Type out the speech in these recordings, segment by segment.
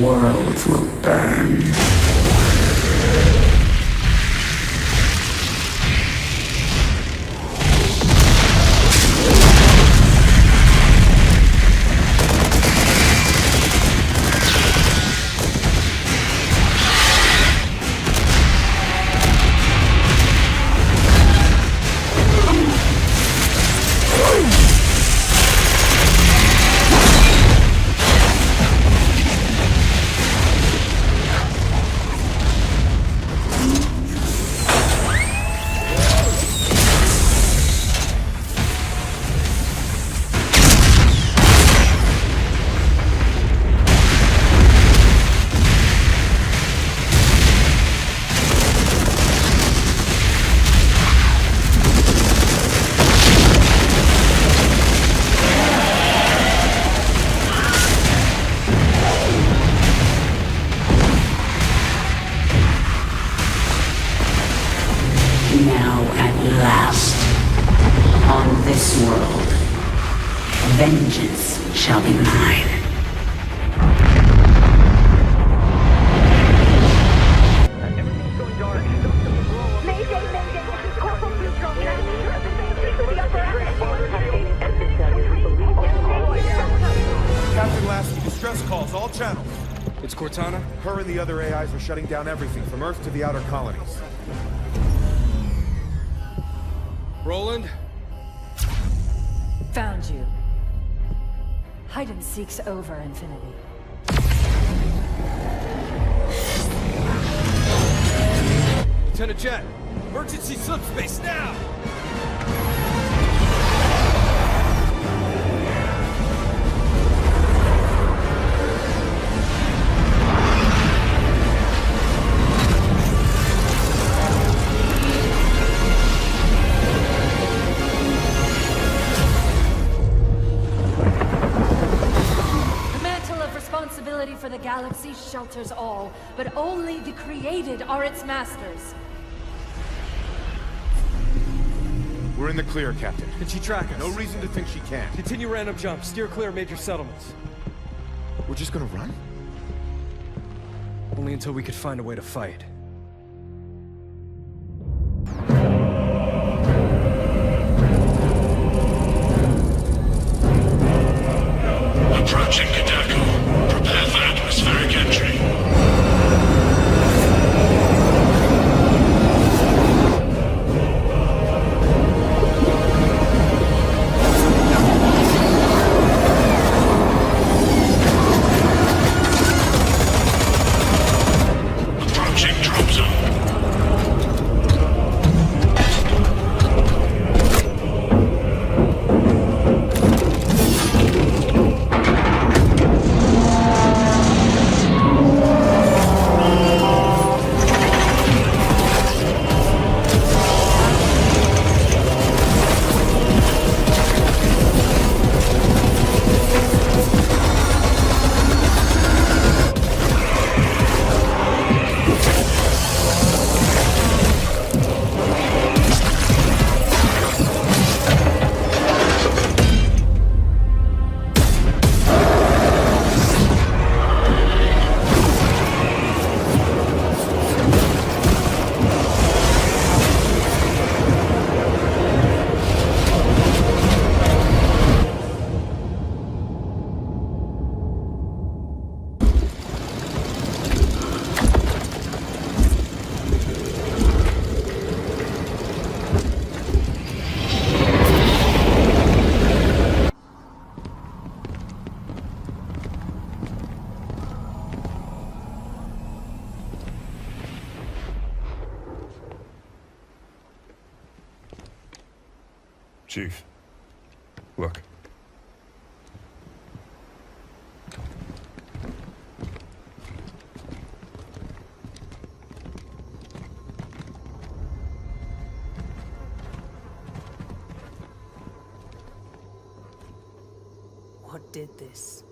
worlds will burn. Now at last, on this world, vengeance shall be mine. Everything's going dark. Mayday, mayday, this is Corporal Neutral. To the upper Captain Lasky, distress calls, all channels. It's Cortana? Her and the other AIs are shutting down everything from Earth to the outer colonies. Roland? Found you. Hide and seek's over, Infinity. Lieutenant Jet! Emergency subspace now! Responsibility for the galaxy shelters all, but only the created are its masters. We're in the clear, Captain. Can she track us? No reason to think she can't. Continue random jumps. Steer clear of major settlements. We're just gonna run? Only until we could find a way to fight. Approaching Kadako. Prepare for atmospheric entry. Approaching drop zone. Chief, look. What did this?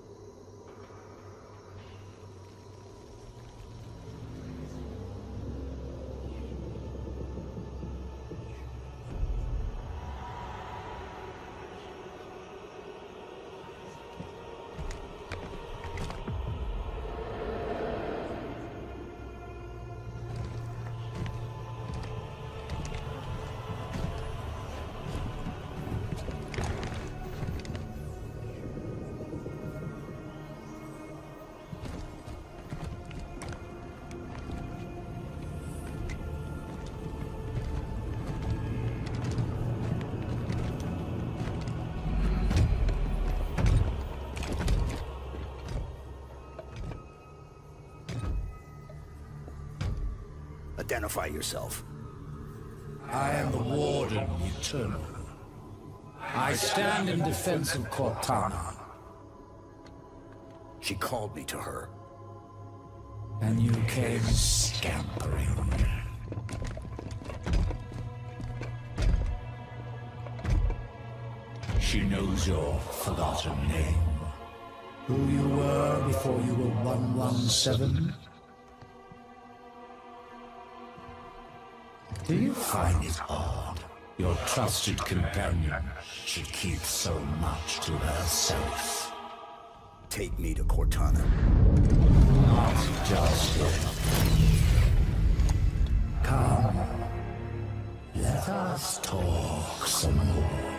identify yourself. I am the Warden Eternal. I stand in defense of Cortana. She called me to her. And you came scampering. She knows your forgotten name. Who you were before you were 117? Do you find it odd your trusted companion should keep so much to herself? Take me to Cortana. Not just yet. Come. Let us talk some more.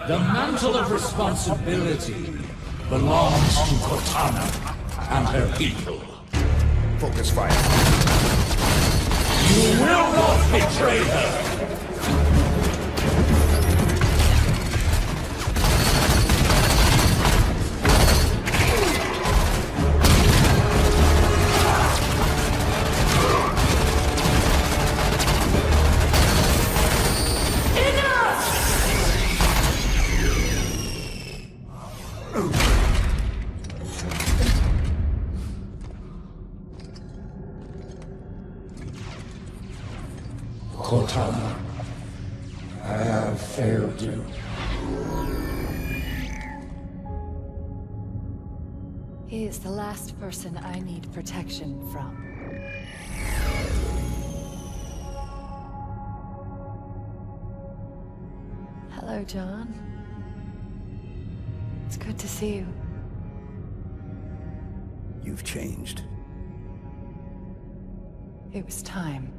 The mantle of responsibility belongs to Cortana and her people. Focus fire. You will not betray her! Cortana, I have failed you. He is the last person I need protection from. Hello, John. It's good to see you. You've changed. It was time.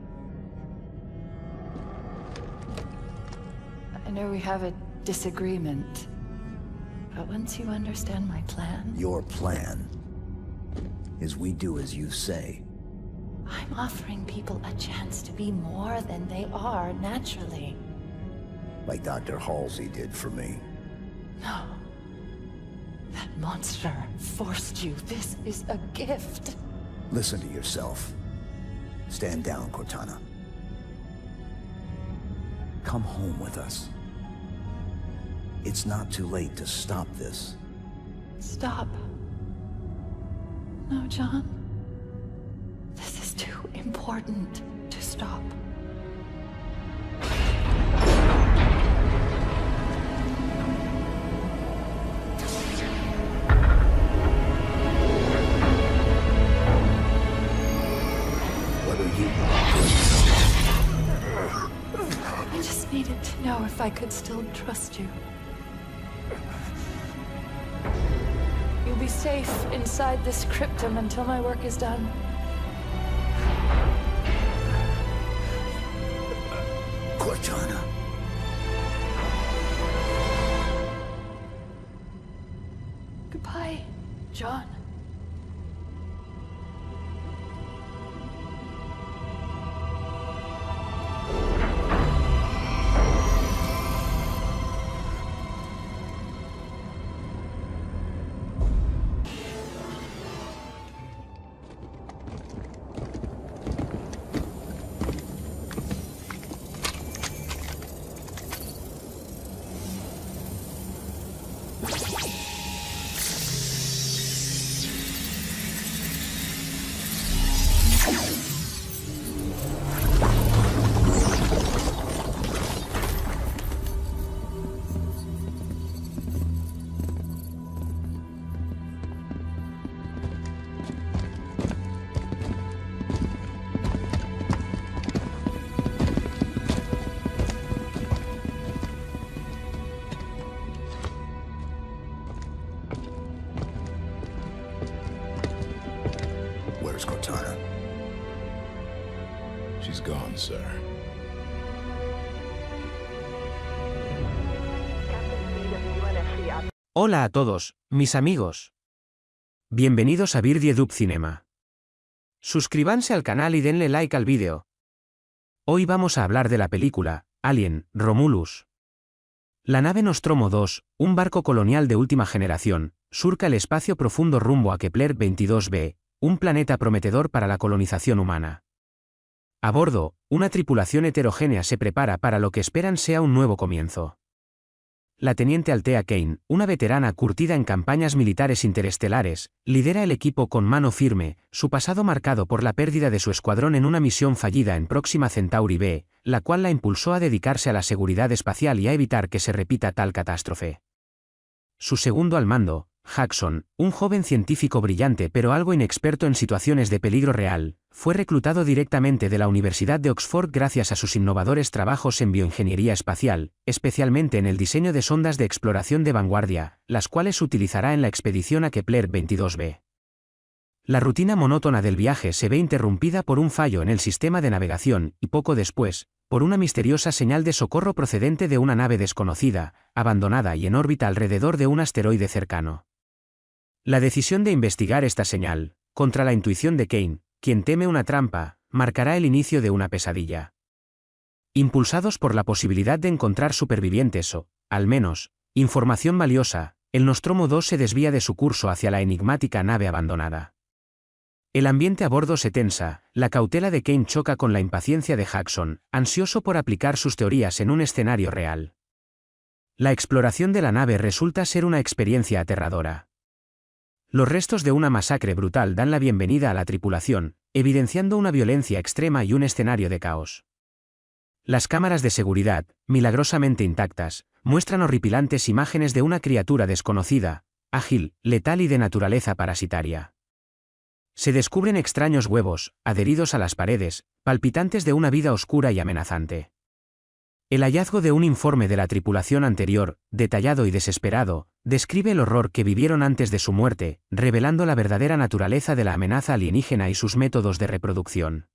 I know we have a disagreement, but once you understand my plan... Your plan is we do as you say. I'm offering people a chance to be more than they are naturally. Like Dr. Halsey did for me. No. That monster forced you. This is a gift. Listen to yourself. Stand down, Cortana. Come home with us. It's not too late to stop this. Stop. No, John. This is too important to stop. What are you? I just needed to know if I could still trust you. You'll be safe inside this cryptum until my work is done. Cortana. Goodbye, John. sir. Hola a todos, mis amigos. Bienvenidos a Birdie Cinema. Suscríbanse al canal y denle like al vídeo. Hoy vamos a hablar de la película Alien, Romulus. La nave Nostromo 2, un barco colonial de última generación, surca el espacio profundo rumbo a Kepler 22b, un planeta prometedor para la colonización humana. A bordo, una tripulación heterogénea se prepara para lo que esperan sea un nuevo comienzo. La teniente Althea Kane, una veterana curtida en campañas militares interestelares, lidera el equipo con mano firme, su pasado marcado por la pérdida de su escuadrón en una misión fallida en Próxima Centauri B, la cual la impulsó a dedicarse a la seguridad espacial y a evitar que se repita tal catástrofe. Su segundo al mando, Jackson, un joven científico brillante pero algo inexperto en situaciones de peligro real, fue reclutado directamente de la Universidad de Oxford gracias a sus innovadores trabajos en bioingeniería espacial, especialmente en el diseño de sondas de exploración de vanguardia, las cuales utilizará en la expedición a Kepler 22b. La rutina monótona del viaje se ve interrumpida por un fallo en el sistema de navegación y poco después, por una misteriosa señal de socorro procedente de una nave desconocida, abandonada y en órbita alrededor de un asteroide cercano. La decisión de investigar esta señal, contra la intuición de Kane, quien teme una trampa, marcará el inicio de una pesadilla. Impulsados por la posibilidad de encontrar supervivientes o, al menos, información valiosa, el Nostromo 2 se desvía de su curso hacia la enigmática nave abandonada. El ambiente a bordo se tensa, la cautela de Kane choca con la impaciencia de Jackson, ansioso por aplicar sus teorías en un escenario real. La exploración de la nave resulta ser una experiencia aterradora. Los restos de una masacre brutal dan la bienvenida a la tripulación, evidenciando una violencia extrema y un escenario de caos. Las cámaras de seguridad, milagrosamente intactas, muestran horripilantes imágenes de una criatura desconocida, ágil, letal y de naturaleza parasitaria. Se descubren extraños huevos, adheridos a las paredes, palpitantes de una vida oscura y amenazante. El hallazgo de un informe de la tripulación anterior, detallado y desesperado, describe el horror que vivieron antes de su muerte, revelando la verdadera naturaleza de la amenaza alienígena y sus métodos de reproducción.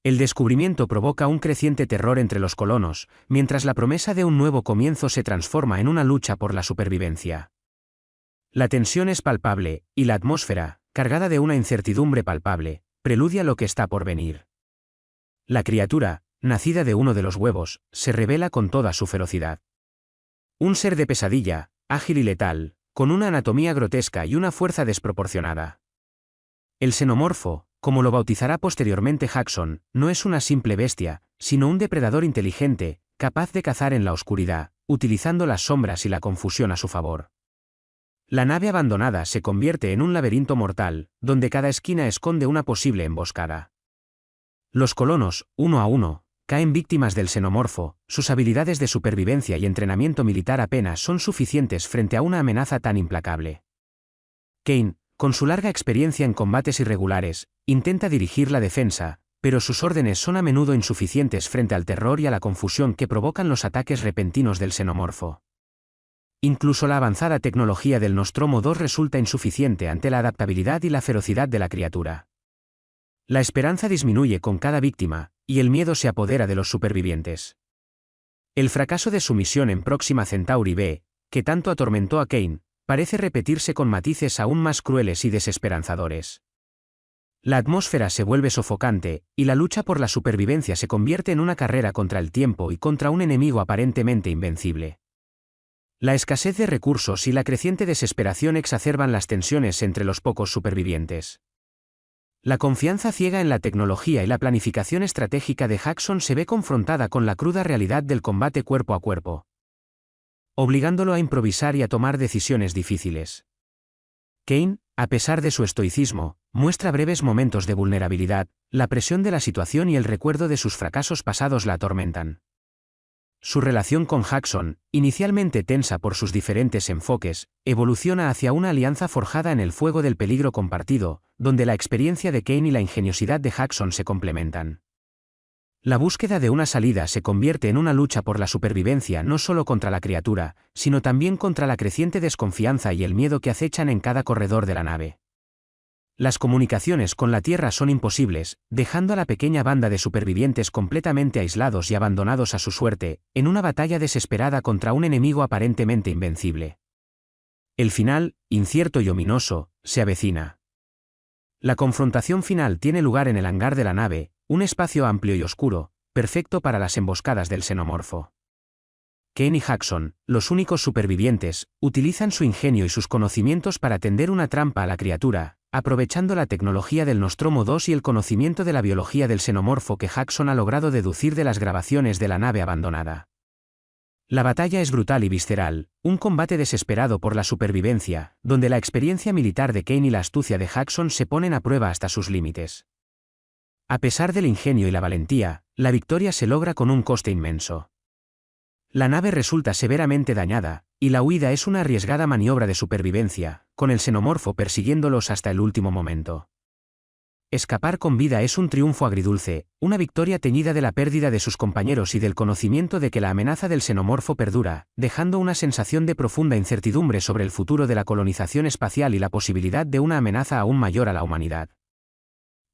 El descubrimiento provoca un creciente terror entre los colonos, mientras la promesa de un nuevo comienzo se transforma en una lucha por la supervivencia. La tensión es palpable, y la atmósfera, cargada de una incertidumbre palpable, preludia lo que está por venir. La criatura, nacida de uno de los huevos, se revela con toda su ferocidad. Un ser de pesadilla, ágil y letal, con una anatomía grotesca y una fuerza desproporcionada. El xenomorfo, como lo bautizará posteriormente Jackson, no es una simple bestia, sino un depredador inteligente, capaz de cazar en la oscuridad, utilizando las sombras y la confusión a su favor. La nave abandonada se convierte en un laberinto mortal, donde cada esquina esconde una posible emboscada. Los colonos, uno a uno, caen víctimas del xenomorfo, sus habilidades de supervivencia y entrenamiento militar apenas son suficientes frente a una amenaza tan implacable. Kane, con su larga experiencia en combates irregulares, intenta dirigir la defensa, pero sus órdenes son a menudo insuficientes frente al terror y a la confusión que provocan los ataques repentinos del xenomorfo. Incluso la avanzada tecnología del Nostromo 2 resulta insuficiente ante la adaptabilidad y la ferocidad de la criatura. La esperanza disminuye con cada víctima, y el miedo se apodera de los supervivientes. El fracaso de su misión en Próxima Centauri B, que tanto atormentó a Kane, parece repetirse con matices aún más crueles y desesperanzadores. La atmósfera se vuelve sofocante, y la lucha por la supervivencia se convierte en una carrera contra el tiempo y contra un enemigo aparentemente invencible. La escasez de recursos y la creciente desesperación exacerban las tensiones entre los pocos supervivientes. La confianza ciega en la tecnología y la planificación estratégica de Jackson se ve confrontada con la cruda realidad del combate cuerpo a cuerpo, obligándolo a improvisar y a tomar decisiones difíciles. Kane, a pesar de su estoicismo, muestra breves momentos de vulnerabilidad, la presión de la situación y el recuerdo de sus fracasos pasados la atormentan. Su relación con Jackson, inicialmente tensa por sus diferentes enfoques, evoluciona hacia una alianza forjada en el fuego del peligro compartido, donde la experiencia de Kane y la ingeniosidad de Jackson se complementan. La búsqueda de una salida se convierte en una lucha por la supervivencia no solo contra la criatura, sino también contra la creciente desconfianza y el miedo que acechan en cada corredor de la nave. Las comunicaciones con la Tierra son imposibles, dejando a la pequeña banda de supervivientes completamente aislados y abandonados a su suerte, en una batalla desesperada contra un enemigo aparentemente invencible. El final, incierto y ominoso, se avecina. La confrontación final tiene lugar en el hangar de la nave, un espacio amplio y oscuro, perfecto para las emboscadas del xenomorfo. Kane y Jackson, los únicos supervivientes, utilizan su ingenio y sus conocimientos para tender una trampa a la criatura, aprovechando la tecnología del Nostromo 2 y el conocimiento de la biología del xenomorfo que Jackson ha logrado deducir de las grabaciones de la nave abandonada. La batalla es brutal y visceral, un combate desesperado por la supervivencia, donde la experiencia militar de Kane y la astucia de Jackson se ponen a prueba hasta sus límites. A pesar del ingenio y la valentía, la victoria se logra con un coste inmenso. La nave resulta severamente dañada, y la huida es una arriesgada maniobra de supervivencia, con el xenomorfo persiguiéndolos hasta el último momento. Escapar con vida es un triunfo agridulce, una victoria teñida de la pérdida de sus compañeros y del conocimiento de que la amenaza del xenomorfo perdura, dejando una sensación de profunda incertidumbre sobre el futuro de la colonización espacial y la posibilidad de una amenaza aún mayor a la humanidad.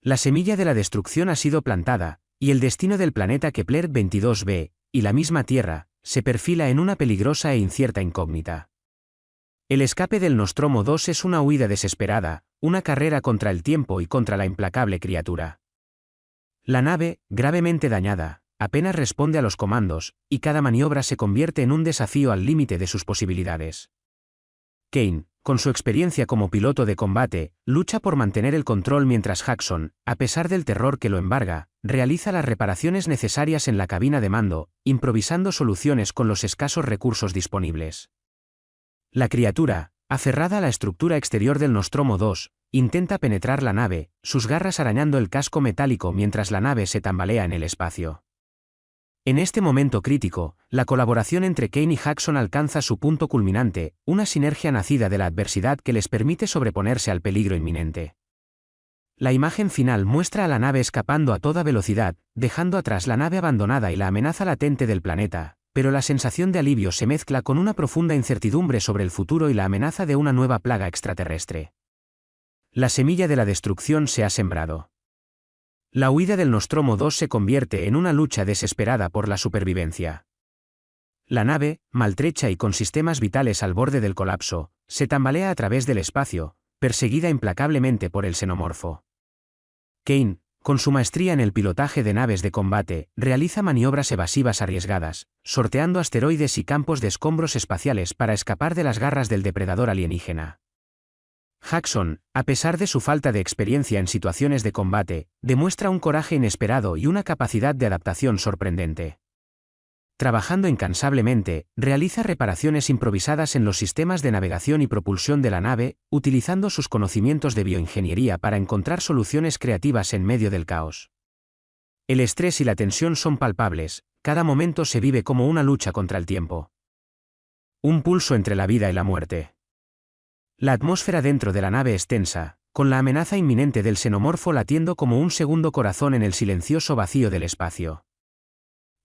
La semilla de la destrucción ha sido plantada, y el destino del planeta Kepler 22b, y la misma Tierra, se perfila en una peligrosa e incierta incógnita. El escape del Nostromo 2 es una huida desesperada, una carrera contra el tiempo y contra la implacable criatura. La nave, gravemente dañada, apenas responde a los comandos, y cada maniobra se convierte en un desafío al límite de sus posibilidades. Kane, con su experiencia como piloto de combate, lucha por mantener el control mientras Jackson, a pesar del terror que lo embarga, realiza las reparaciones necesarias en la cabina de mando, improvisando soluciones con los escasos recursos disponibles. La criatura, aferrada a la estructura exterior del Nostromo 2, intenta penetrar la nave, sus garras arañando el casco metálico mientras la nave se tambalea en el espacio. En este momento crítico, la colaboración entre Kane y Jackson alcanza su punto culminante, una sinergia nacida de la adversidad que les permite sobreponerse al peligro inminente. La imagen final muestra a la nave escapando a toda velocidad, dejando atrás la nave abandonada y la amenaza latente del planeta, pero la sensación de alivio se mezcla con una profunda incertidumbre sobre el futuro y la amenaza de una nueva plaga extraterrestre. La semilla de la destrucción se ha sembrado. La huida del Nostromo 2 se convierte en una lucha desesperada por la supervivencia. La nave, maltrecha y con sistemas vitales al borde del colapso, se tambalea a través del espacio, perseguida implacablemente por el xenomorfo. Kane, con su maestría en el pilotaje de naves de combate, realiza maniobras evasivas arriesgadas, sorteando asteroides y campos de escombros espaciales para escapar de las garras del depredador alienígena. Jackson, a pesar de su falta de experiencia en situaciones de combate, demuestra un coraje inesperado y una capacidad de adaptación sorprendente. Trabajando incansablemente, realiza reparaciones improvisadas en los sistemas de navegación y propulsión de la nave, utilizando sus conocimientos de bioingeniería para encontrar soluciones creativas en medio del caos. El estrés y la tensión son palpables, cada momento se vive como una lucha contra el tiempo. Un pulso entre la vida y la muerte. La atmósfera dentro de la nave es tensa, con la amenaza inminente del xenomorfo latiendo como un segundo corazón en el silencioso vacío del espacio.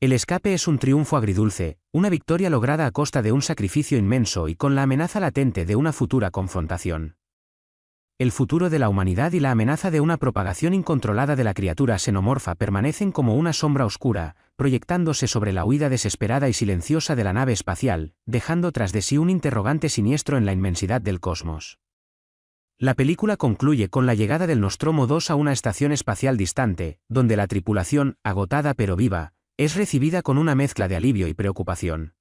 El escape es un triunfo agridulce, una victoria lograda a costa de un sacrificio inmenso y con la amenaza latente de una futura confrontación. El futuro de la humanidad y la amenaza de una propagación incontrolada de la criatura xenomorfa permanecen como una sombra oscura, proyectándose sobre la huida desesperada y silenciosa de la nave espacial, dejando tras de sí un interrogante siniestro en la inmensidad del cosmos. La película concluye con la llegada del Nostromo 2 a una estación espacial distante, donde la tripulación, agotada pero viva, es recibida con una mezcla de alivio y preocupación.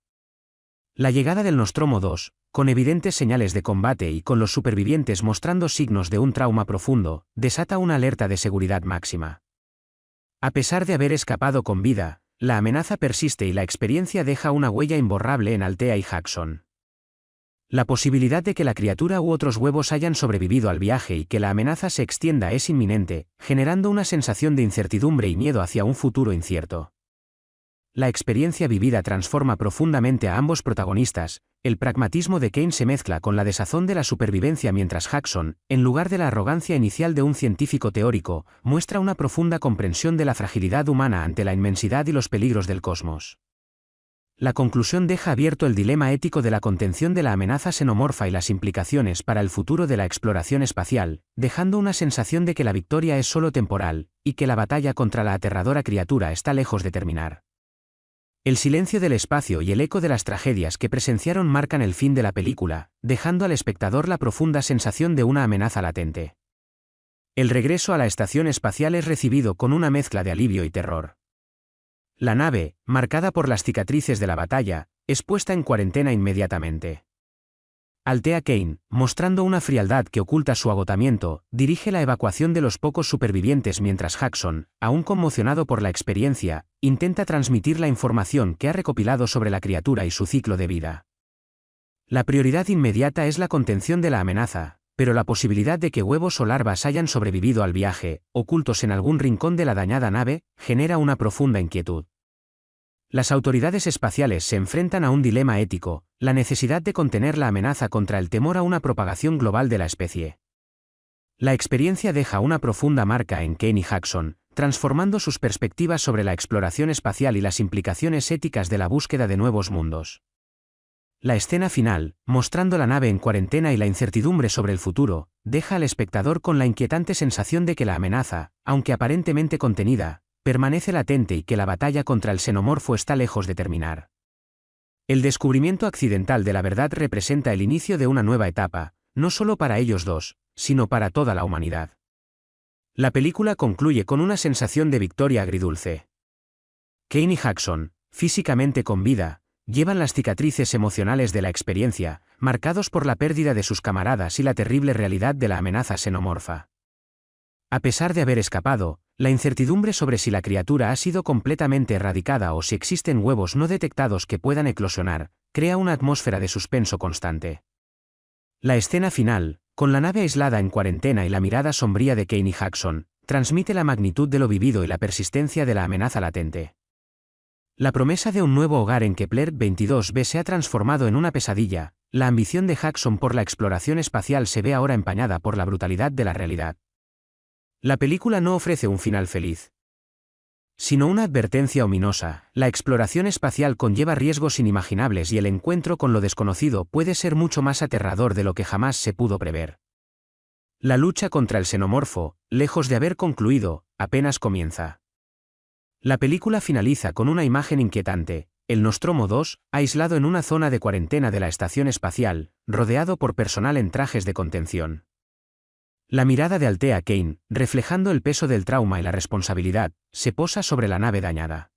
La llegada del Nostromo 2, con evidentes señales de combate y con los supervivientes mostrando signos de un trauma profundo, desata una alerta de seguridad máxima. A pesar de haber escapado con vida, la amenaza persiste y la experiencia deja una huella imborrable en Althea y Jackson. La posibilidad de que la criatura u otros huevos hayan sobrevivido al viaje y que la amenaza se extienda es inminente, generando una sensación de incertidumbre y miedo hacia un futuro incierto. La experiencia vivida transforma profundamente a ambos protagonistas, el pragmatismo de Kane se mezcla con la desazón de la supervivencia mientras Jackson, en lugar de la arrogancia inicial de un científico teórico, muestra una profunda comprensión de la fragilidad humana ante la inmensidad y los peligros del cosmos. la conclusión deja abierto el dilema ético de la contención de la amenaza xenomorfa y las implicaciones para el futuro de la exploración espacial, dejando una sensación de que la victoria es solo temporal, y que la batalla contra la aterradora criatura está lejos de terminar. El silencio del espacio y el eco de las tragedias que presenciaron marcan el fin de la película, dejando al espectador la profunda sensación de una amenaza latente. El regreso a la estación espacial es recibido con una mezcla de alivio y terror. La nave, marcada por las cicatrices de la batalla, es puesta en cuarentena inmediatamente. Althea Kane, mostrando una frialdad que oculta su agotamiento, dirige la evacuación de los pocos supervivientes mientras Jackson, aún conmocionado por la experiencia, intenta transmitir la información que ha recopilado sobre la criatura y su ciclo de vida. La prioridad inmediata es la contención de la amenaza, pero la posibilidad de que huevos o larvas hayan sobrevivido al viaje, ocultos en algún rincón de la dañada nave, genera una profunda inquietud. Las autoridades espaciales se enfrentan a un dilema ético, la necesidad de contener la amenaza contra el temor a una propagación global de la especie. La experiencia deja una profunda marca en Kane y Jackson, transformando sus perspectivas sobre la exploración espacial y las implicaciones éticas de la búsqueda de nuevos mundos. La escena final, mostrando la nave en cuarentena y la incertidumbre sobre el futuro, deja al espectador con la inquietante sensación de que la amenaza, aunque aparentemente contenida, permanece latente y que la batalla contra el xenomorfo está lejos de terminar. El descubrimiento accidental de la verdad representa el inicio de una nueva etapa, no solo para ellos dos, sino para toda la humanidad. La película concluye con una sensación de victoria agridulce. Kane y Jackson, físicamente con vida, llevan las cicatrices emocionales de la experiencia, marcados por la pérdida de sus camaradas y la terrible realidad de la amenaza xenomorfa. A pesar de haber escapado, la incertidumbre sobre si la criatura ha sido completamente erradicada o si existen huevos no detectados que puedan eclosionar, crea una atmósfera de suspenso constante. La escena final, con la nave aislada en cuarentena y la mirada sombría de Kane y Jackson, transmite la magnitud de lo vivido y la persistencia de la amenaza latente. La promesa de un nuevo hogar en Kepler 22b se ha transformado en una pesadilla, la ambición de Jackson por la exploración espacial se ve ahora empañada por la brutalidad de la realidad. La película no ofrece un final feliz, sino una advertencia ominosa: la exploración espacial conlleva riesgos inimaginables y el encuentro con lo desconocido puede ser mucho más aterrador de lo que jamás se pudo prever. La lucha contra el xenomorfo, lejos de haber concluido, apenas comienza. La película finaliza con una imagen inquietante: el Nostromo 2, aislado en una zona de cuarentena de la estación espacial, rodeado por personal en trajes de contención. La mirada de Althea Kane, reflejando el peso del trauma y la responsabilidad, se posa sobre la nave dañada.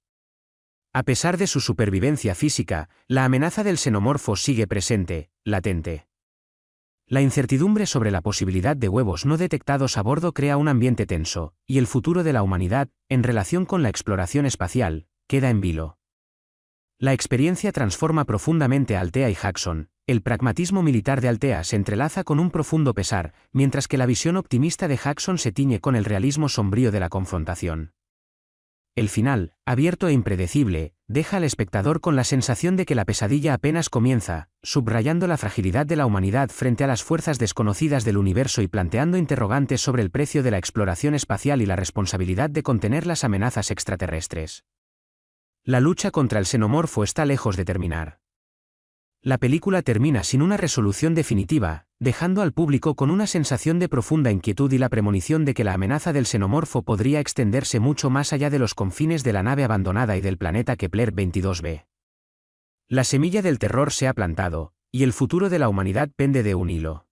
A pesar de su supervivencia física, la amenaza del xenomorfo sigue presente, latente. La incertidumbre sobre la posibilidad de huevos no detectados a bordo crea un ambiente tenso, y el futuro de la humanidad, en relación con la exploración espacial, queda en vilo. La experiencia transforma profundamente a Althea y Jackson. El pragmatismo militar de Althea se entrelaza con un profundo pesar, mientras que la visión optimista de Jackson se tiñe con el realismo sombrío de la confrontación. El final, abierto e impredecible, deja al espectador con la sensación de que la pesadilla apenas comienza, subrayando la fragilidad de la humanidad frente a las fuerzas desconocidas del universo y planteando interrogantes sobre el precio de la exploración espacial y la responsabilidad de contener las amenazas extraterrestres. La lucha contra el xenomorfo está lejos de terminar. La película termina sin una resolución definitiva, dejando al público con una sensación de profunda inquietud y la premonición de que la amenaza del xenomorfo podría extenderse mucho más allá de los confines de la nave abandonada y del planeta Kepler 22b. La semilla del terror se ha plantado, y el futuro de la humanidad pende de un hilo.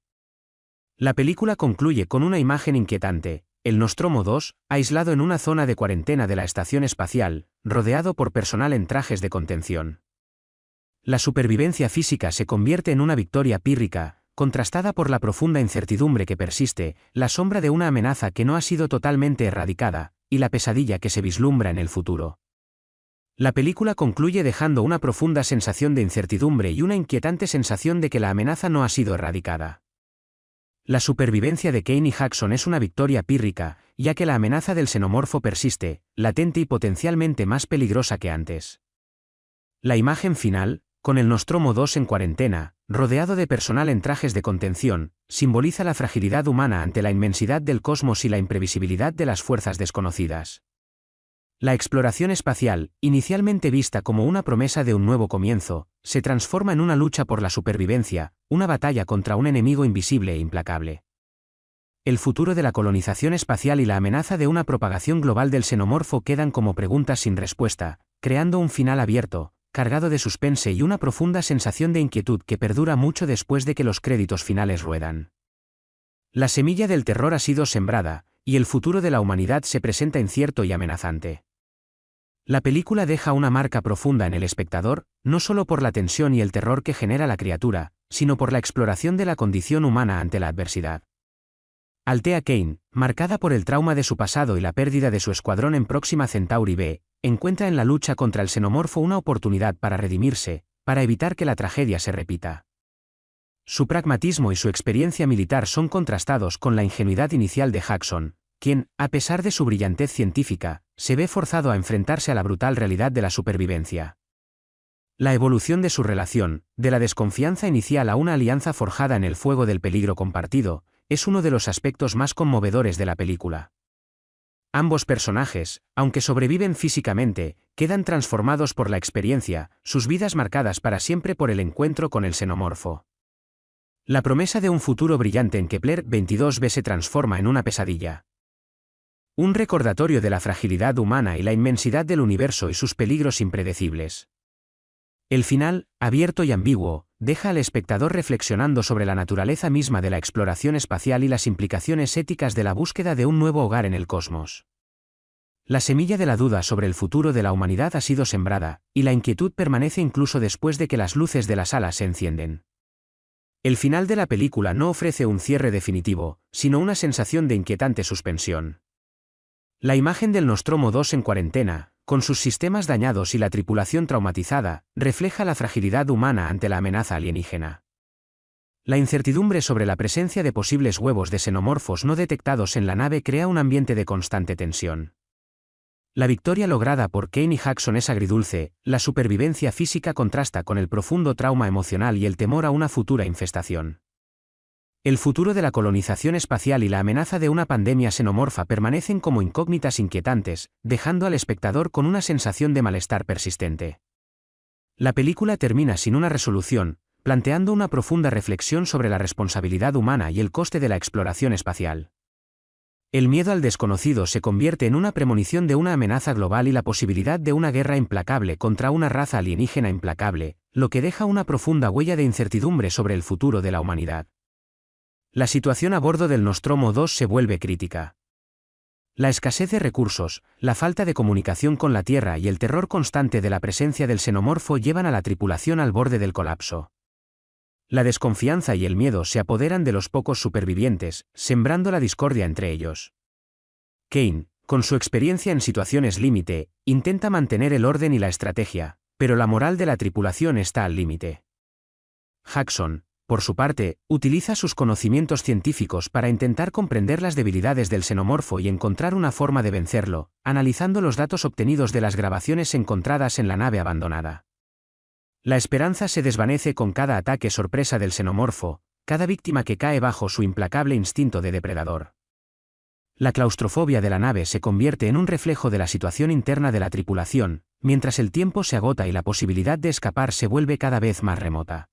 La película concluye con una imagen inquietante: el Nostromo 2, aislado en una zona de cuarentena de la estación espacial, rodeado por personal en trajes de contención. La supervivencia física se convierte en una victoria pírrica, contrastada por la profunda incertidumbre que persiste, la sombra de una amenaza que no ha sido totalmente erradicada, y la pesadilla que se vislumbra en el futuro. La película concluye dejando una profunda sensación de incertidumbre y una inquietante sensación de que la amenaza no ha sido erradicada. La supervivencia de Kane y Jackson es una victoria pírrica, ya que la amenaza del xenomorfo persiste, latente y potencialmente más peligrosa que antes. La imagen final, con el Nostromo 2 en cuarentena, rodeado de personal en trajes de contención, simboliza la fragilidad humana ante la inmensidad del cosmos y la imprevisibilidad de las fuerzas desconocidas. La exploración espacial, inicialmente vista como una promesa de un nuevo comienzo, se transforma en una lucha por la supervivencia, una batalla contra un enemigo invisible e implacable. El futuro de la colonización espacial y la amenaza de una propagación global del xenomorfo quedan como preguntas sin respuesta, creando un final abierto, cargado de suspense y una profunda sensación de inquietud que perdura mucho después de que los créditos finales ruedan. La semilla del terror ha sido sembrada, y el futuro de la humanidad se presenta incierto y amenazante. La película deja una marca profunda en el espectador, no solo por la tensión y el terror que genera la criatura, sino por la exploración de la condición humana ante la adversidad. Althea Kane, marcada por el trauma de su pasado y la pérdida de su escuadrón en Próxima Centauri B, encuentra en la lucha contra el xenomorfo una oportunidad para redimirse, para evitar que la tragedia se repita. Su pragmatismo y su experiencia militar son contrastados con la ingenuidad inicial de Jackson, quien, a pesar de su brillantez científica, se ve forzado a enfrentarse a la brutal realidad de la supervivencia. La evolución de su relación, de la desconfianza inicial a una alianza forjada en el fuego del peligro compartido, es uno de los aspectos más conmovedores de la película. Ambos personajes, aunque sobreviven físicamente, quedan transformados por la experiencia, sus vidas marcadas para siempre por el encuentro con el xenomorfo. La promesa de un futuro brillante en Kepler 22b se transforma en una pesadilla. Un recordatorio de la fragilidad humana y la inmensidad del universo y sus peligros impredecibles. El final, abierto y ambiguo, deja al espectador reflexionando sobre la naturaleza misma de la exploración espacial y las implicaciones éticas de la búsqueda de un nuevo hogar en el cosmos. La semilla de la duda sobre el futuro de la humanidad ha sido sembrada, y la inquietud permanece incluso después de que las luces de la sala se encienden. El final de la película no ofrece un cierre definitivo, sino una sensación de inquietante suspensión. La imagen del Nostromo 2 en cuarentena, con sus sistemas dañados y la tripulación traumatizada, refleja la fragilidad humana ante la amenaza alienígena. La incertidumbre sobre la presencia de posibles huevos de xenomorfos no detectados en la nave crea un ambiente de constante tensión. La victoria lograda por Kane y Jackson es agridulce, la supervivencia física contrasta con el profundo trauma emocional y el temor a una futura infestación. El futuro de la colonización espacial y la amenaza de una pandemia xenomorfa permanecen como incógnitas inquietantes, dejando al espectador con una sensación de malestar persistente. La película termina sin una resolución, planteando una profunda reflexión sobre la responsabilidad humana y el coste de la exploración espacial. El miedo al desconocido se convierte en una premonición de una amenaza global y la posibilidad de una guerra implacable contra una raza alienígena implacable, lo que deja una profunda huella de incertidumbre sobre el futuro de la humanidad. La situación a bordo del Nostromo 2 se vuelve crítica. La escasez de recursos, la falta de comunicación con la Tierra y el terror constante de la presencia del xenomorfo llevan a la tripulación al borde del colapso. La desconfianza y el miedo se apoderan de los pocos supervivientes, sembrando la discordia entre ellos. Kane, con su experiencia en situaciones límite, intenta mantener el orden y la estrategia, pero la moral de la tripulación está al límite. Jackson, por su parte, utiliza sus conocimientos científicos para intentar comprender las debilidades del xenomorfo y encontrar una forma de vencerlo, analizando los datos obtenidos de las grabaciones encontradas en la nave abandonada. La esperanza se desvanece con cada ataque sorpresa del xenomorfo, cada víctima que cae bajo su implacable instinto de depredador. La claustrofobia de la nave se convierte en un reflejo de la situación interna de la tripulación, mientras el tiempo se agota y la posibilidad de escapar se vuelve cada vez más remota.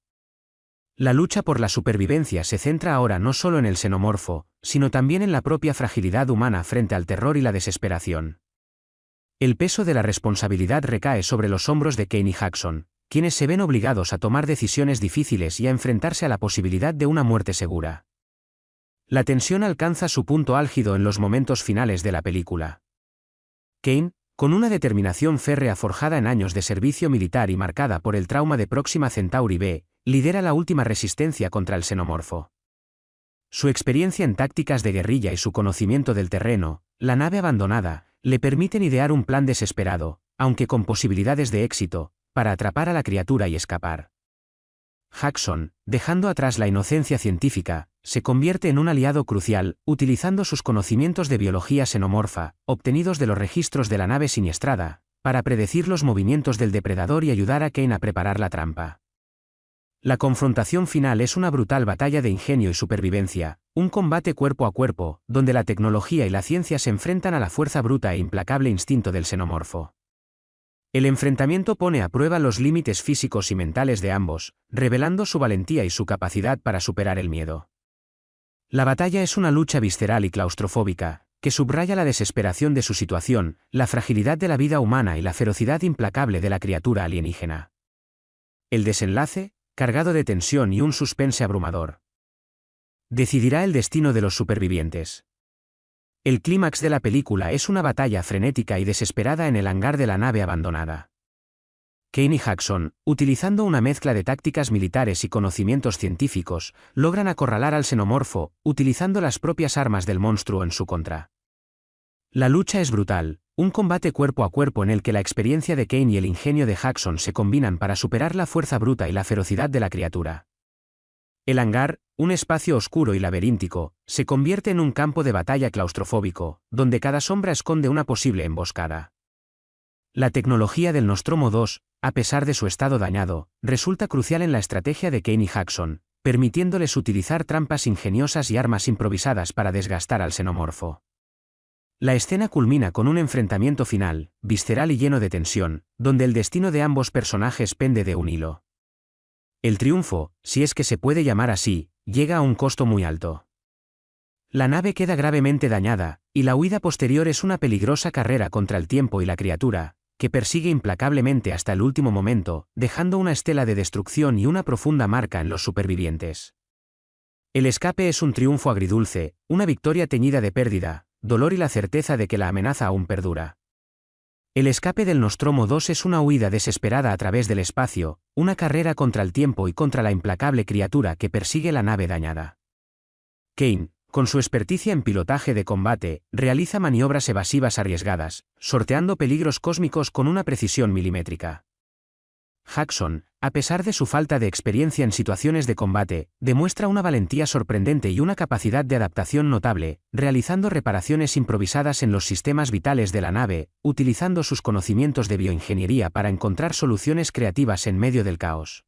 La lucha por la supervivencia se centra ahora no solo en el xenomorfo, sino también en la propia fragilidad humana frente al terror y la desesperación. El peso de la responsabilidad recae sobre los hombros de Kane y Jackson, quienes se ven obligados a tomar decisiones difíciles y a enfrentarse a la posibilidad de una muerte segura. La tensión alcanza su punto álgido en los momentos finales de la película. Kane, con una determinación férrea forjada en años de servicio militar y marcada por el trauma de Próxima Centauri B, lidera la última resistencia contra el xenomorfo. Su experiencia en tácticas de guerrilla y su conocimiento del terreno, la nave abandonada, le permiten idear un plan desesperado, aunque con posibilidades de éxito, para atrapar a la criatura y escapar. Jackson, dejando atrás la inocencia científica, se convierte en un aliado crucial, utilizando sus conocimientos de biología xenomorfa, obtenidos de los registros de la nave siniestrada, para predecir los movimientos del depredador y ayudar a Kane a preparar la trampa. La confrontación final es una brutal batalla de ingenio y supervivencia, un combate cuerpo a cuerpo, donde la tecnología y la ciencia se enfrentan a la fuerza bruta e implacable instinto del xenomorfo. El enfrentamiento pone a prueba los límites físicos y mentales de ambos, revelando su valentía y su capacidad para superar el miedo. La batalla es una lucha visceral y claustrofóbica, que subraya la desesperación de su situación, la fragilidad de la vida humana y la ferocidad implacable de la criatura alienígena. El desenlace, cargado de tensión y un suspense abrumador, decidirá el destino de los supervivientes. El clímax de la película es una batalla frenética y desesperada en el hangar de la nave abandonada. Kane y Jackson, utilizando una mezcla de tácticas militares y conocimientos científicos, logran acorralar al xenomorfo, utilizando las propias armas del monstruo en su contra. La lucha es brutal, un combate cuerpo a cuerpo en el que la experiencia de Kane y el ingenio de Jackson se combinan para superar la fuerza bruta y la ferocidad de la criatura. El hangar, un espacio oscuro y laberíntico, se convierte en un campo de batalla claustrofóbico, donde cada sombra esconde una posible emboscada. La tecnología del Nostromo 2, a pesar de su estado dañado, resulta crucial en la estrategia de Kane y Jackson, permitiéndoles utilizar trampas ingeniosas y armas improvisadas para desgastar al xenomorfo. La escena culmina con un enfrentamiento final, visceral y lleno de tensión, donde el destino de ambos personajes pende de un hilo. El triunfo, si es que se puede llamar así, llega a un costo muy alto. La nave queda gravemente dañada, y la huida posterior es una peligrosa carrera contra el tiempo y la criatura, que persigue implacablemente hasta el último momento, dejando una estela de destrucción y una profunda marca en los supervivientes. El escape es un triunfo agridulce, una victoria teñida de pérdida, dolor y la certeza de que la amenaza aún perdura. El escape del Nostromo 2 es una huida desesperada a través del espacio, una carrera contra el tiempo y contra la implacable criatura que persigue la nave dañada. Kane, con su experticia en pilotaje de combate, realiza maniobras evasivas arriesgadas, sorteando peligros cósmicos con una precisión milimétrica. Jackson, a pesar de su falta de experiencia en situaciones de combate, demuestra una valentía sorprendente y una capacidad de adaptación notable, realizando reparaciones improvisadas en los sistemas vitales de la nave, utilizando sus conocimientos de bioingeniería para encontrar soluciones creativas en medio del caos.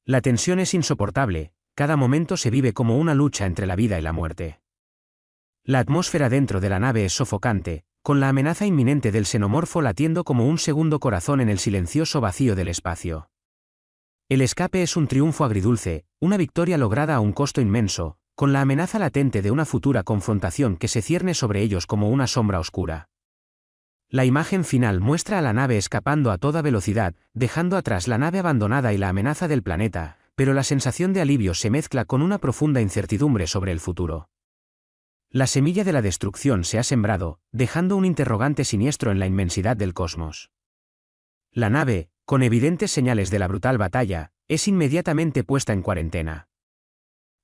La tensión es insoportable, cada momento se vive como una lucha entre la vida y la muerte. La atmósfera dentro de la nave es sofocante, con la amenaza inminente del xenomorfo latiendo como un segundo corazón en el silencioso vacío del espacio. El escape es un triunfo agridulce, una victoria lograda a un costo inmenso, con la amenaza latente de una futura confrontación que se cierne sobre ellos como una sombra oscura. La imagen final muestra a la nave escapando a toda velocidad, dejando atrás la nave abandonada y la amenaza del planeta, pero la sensación de alivio se mezcla con una profunda incertidumbre sobre el futuro. La semilla de la destrucción se ha sembrado, dejando un interrogante siniestro en la inmensidad del cosmos. La nave, con evidentes señales de la brutal batalla, es inmediatamente puesta en cuarentena.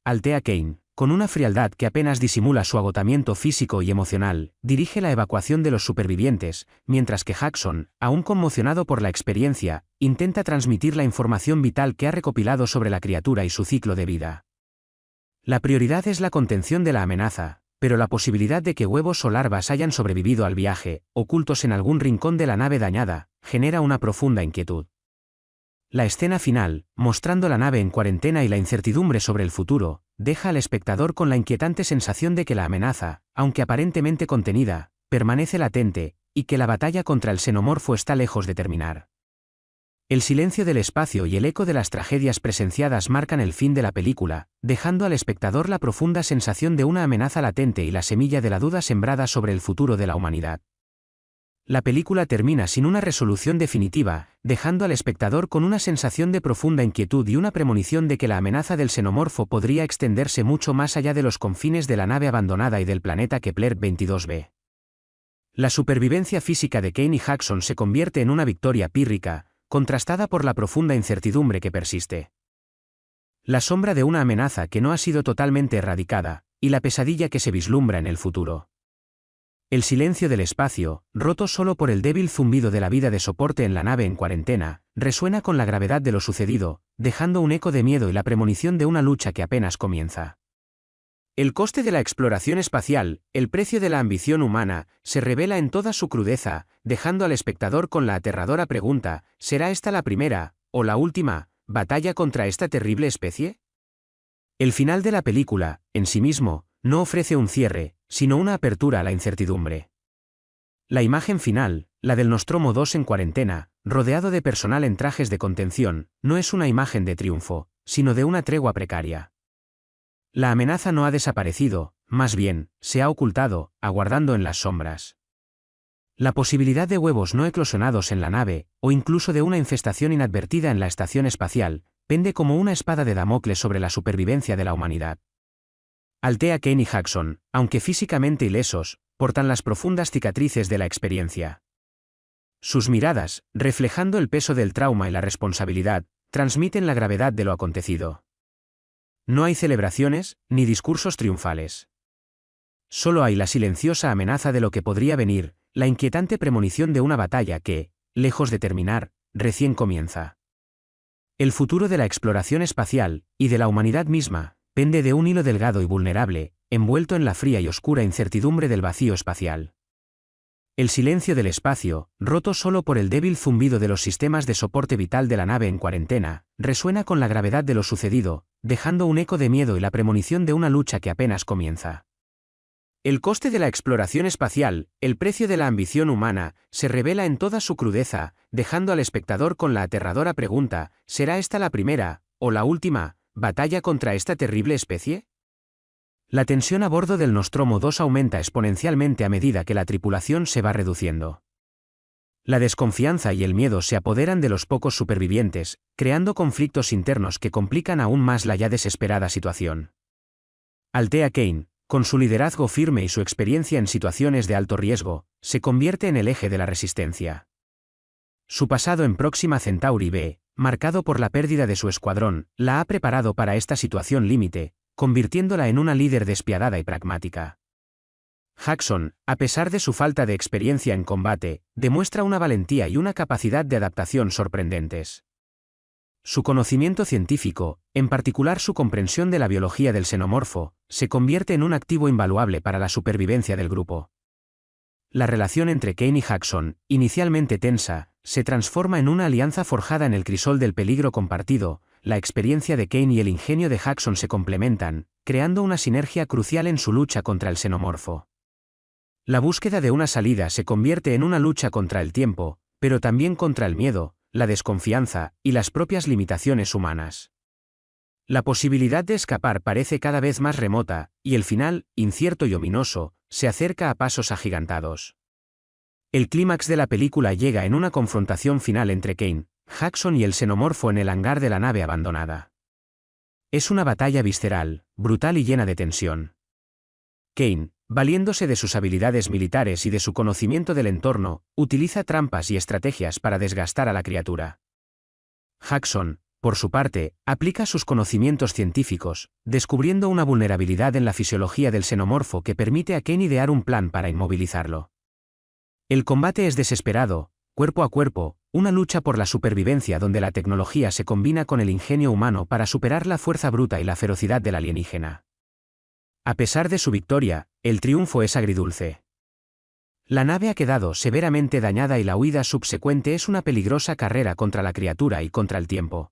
Altea Kane, con una frialdad que apenas disimula su agotamiento físico y emocional, dirige la evacuación de los supervivientes, mientras que Jackson, aún conmocionado por la experiencia, intenta transmitir la información vital que ha recopilado sobre la criatura y su ciclo de vida. La prioridad es la contención de la amenaza, pero la posibilidad de que huevos o larvas hayan sobrevivido al viaje, ocultos en algún rincón de la nave dañada, genera una profunda inquietud. La escena final, mostrando la nave en cuarentena y la incertidumbre sobre el futuro, deja al espectador con la inquietante sensación de que la amenaza, aunque aparentemente contenida, permanece latente, y que la batalla contra el xenomorfo está lejos de terminar. El silencio del espacio y el eco de las tragedias presenciadas marcan el fin de la película, dejando al espectador la profunda sensación de una amenaza latente y la semilla de la duda sembrada sobre el futuro de la humanidad. La película termina sin una resolución definitiva, dejando al espectador con una sensación de profunda inquietud y una premonición de que la amenaza del xenomorfo podría extenderse mucho más allá de los confines de la nave abandonada y del planeta Kepler 22b. La supervivencia física de Kane y Jackson se convierte en una victoria pírrica, contrastada por la profunda incertidumbre que persiste. La sombra de una amenaza que no ha sido totalmente erradicada, y la pesadilla que se vislumbra en el futuro. El silencio del espacio, roto solo por el débil zumbido de la vida de soporte en la nave en cuarentena, resuena con la gravedad de lo sucedido, dejando un eco de miedo y la premonición de una lucha que apenas comienza. El coste de la exploración espacial, el precio de la ambición humana, se revela en toda su crudeza, dejando al espectador con la aterradora pregunta: ¿será esta la primera, o la última, ¿batalla contra esta terrible especie? El final de la película, en sí mismo, no ofrece un cierre, sino una apertura a la incertidumbre. La imagen final, la del Nostromo 2 en cuarentena, rodeado de personal en trajes de contención, no es una imagen de triunfo, sino de una tregua precaria. La amenaza no ha desaparecido, más bien, se ha ocultado, aguardando en las sombras. La posibilidad de huevos no eclosionados en la nave, o incluso de una infestación inadvertida en la estación espacial, pende como una espada de Damocles sobre la supervivencia de la humanidad. Altea, Kane y Jackson, aunque físicamente ilesos, portan las profundas cicatrices de la experiencia. Sus miradas, reflejando el peso del trauma y la responsabilidad, transmiten la gravedad de lo acontecido. No hay celebraciones, ni discursos triunfales. Solo hay la silenciosa amenaza de lo que podría venir, la inquietante premonición de una batalla que, lejos de terminar, recién comienza. El futuro de la exploración espacial, y de la humanidad misma, pende de un hilo delgado y vulnerable, envuelto en la fría y oscura incertidumbre del vacío espacial. El silencio del espacio, roto solo por el débil zumbido de los sistemas de soporte vital de la nave en cuarentena, resuena con la gravedad de lo sucedido, dejando un eco de miedo y la premonición de una lucha que apenas comienza. El coste de la exploración espacial, el precio de la ambición humana, se revela en toda su crudeza, dejando al espectador con la aterradora pregunta: ¿será esta la primera, o la última, batalla contra esta terrible especie? La tensión a bordo del Nostromo 2 aumenta exponencialmente a medida que la tripulación se va reduciendo. La desconfianza y el miedo se apoderan de los pocos supervivientes, creando conflictos internos que complican aún más la ya desesperada situación. Altea Kane, con su liderazgo firme y su experiencia en situaciones de alto riesgo, se convierte en el eje de la resistencia. Su pasado en Próxima Centauri B, marcado por la pérdida de su escuadrón, la ha preparado para esta situación límite, convirtiéndola en una líder despiadada y pragmática. Jackson, a pesar de su falta de experiencia en combate, demuestra una valentía y una capacidad de adaptación sorprendentes. Su conocimiento científico, en particular su comprensión de la biología del xenomorfo, se convierte en un activo invaluable para la supervivencia del grupo. La relación entre Kane y Jackson, inicialmente tensa, se transforma en una alianza forjada en el crisol del peligro compartido. La experiencia de Kane y el ingenio de Jackson se complementan, creando una sinergia crucial en su lucha contra el xenomorfo. La búsqueda de una salida se convierte en una lucha contra el tiempo, pero también contra el miedo, la desconfianza y las propias limitaciones humanas. La posibilidad de escapar parece cada vez más remota, y el final, incierto y ominoso, se acerca a pasos agigantados. El clímax de la película llega en una confrontación final entre Kane, Jackson y el xenomorfo en el hangar de la nave abandonada. Es una batalla visceral, brutal y llena de tensión. Kane, valiéndose de sus habilidades militares y de su conocimiento del entorno, utiliza trampas y estrategias para desgastar a la criatura. Jackson, por su parte, aplica sus conocimientos científicos, descubriendo una vulnerabilidad en la fisiología del xenomorfo que permite a Kane idear un plan para inmovilizarlo. El combate es desesperado, cuerpo a cuerpo, una lucha por la supervivencia donde la tecnología se combina con el ingenio humano para superar la fuerza bruta y la ferocidad del alienígena. A pesar de su victoria, el triunfo es agridulce. La nave ha quedado severamente dañada y la huida subsecuente es una peligrosa carrera contra la criatura y contra el tiempo.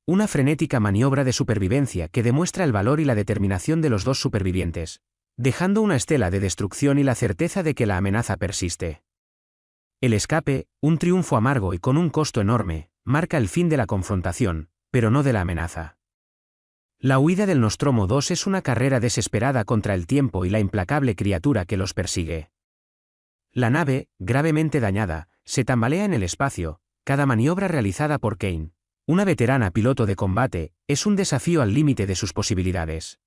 Una frenética maniobra de supervivencia que demuestra el valor y la determinación de los dos supervivientes, dejando una estela de destrucción y la certeza de que la amenaza persiste. El escape, un triunfo amargo y con un costo enorme, marca el fin de la confrontación, pero no de la amenaza. La huida del Nostromo 2 es una carrera desesperada contra el tiempo y la implacable criatura que los persigue. La nave, gravemente dañada, se tambalea en el espacio. Cada maniobra realizada por Kane, una veterana piloto de combate, es un desafío al límite de sus posibilidades.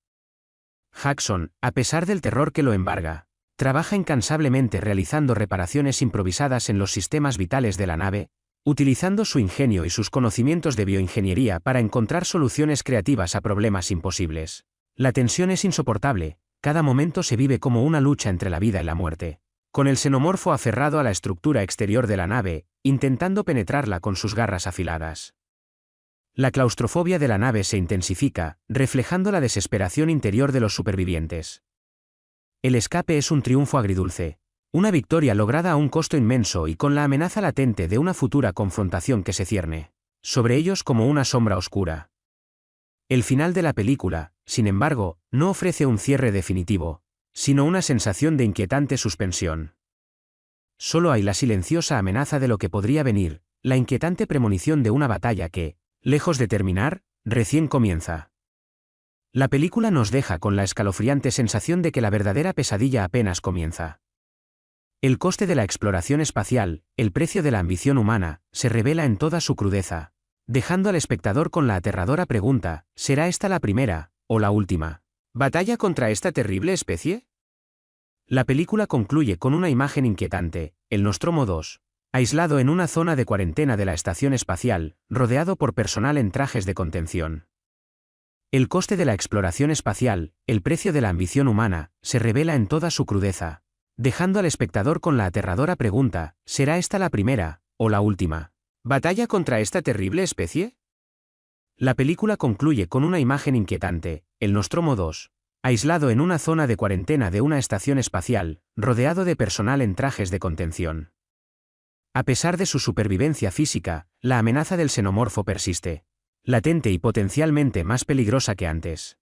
Jackson, a pesar del terror que lo embarga, trabaja incansablemente realizando reparaciones improvisadas en los sistemas vitales de la nave, utilizando su ingenio y sus conocimientos de bioingeniería para encontrar soluciones creativas a problemas imposibles. La tensión es insoportable, cada momento se vive como una lucha entre la vida y la muerte, con el xenomorfo aferrado a la estructura exterior de la nave, intentando penetrarla con sus garras afiladas. La claustrofobia de la nave se intensifica, reflejando la desesperación interior de los supervivientes. El escape es un triunfo agridulce, una victoria lograda a un costo inmenso y con la amenaza latente de una futura confrontación que se cierne sobre ellos como una sombra oscura. El final de la película, sin embargo, no ofrece un cierre definitivo, sino una sensación de inquietante suspensión. Solo hay la silenciosa amenaza de lo que podría venir, la inquietante premonición de una batalla que, lejos de terminar, recién comienza. La película nos deja con la escalofriante sensación de que la verdadera pesadilla apenas comienza. El coste de la exploración espacial, el precio de la ambición humana, se revela en toda su crudeza, dejando al espectador con la aterradora pregunta: ¿será esta la primera, o la última, batalla contra esta terrible especie? La película concluye con una imagen inquietante, el Nostromo 2, aislado en una zona de cuarentena de la estación espacial, rodeado por personal en trajes de contención. El coste de la exploración espacial, el precio de la ambición humana, se revela en toda su crudeza, dejando al espectador con la aterradora pregunta: ¿será esta la primera, o la última, batalla contra esta terrible especie? La película concluye con una imagen inquietante, el Nostromo 2, aislado en una zona de cuarentena de una estación espacial, rodeado de personal en trajes de contención. A pesar de su supervivencia física, la amenaza del xenomorfo persiste, latente y potencialmente más peligrosa que antes.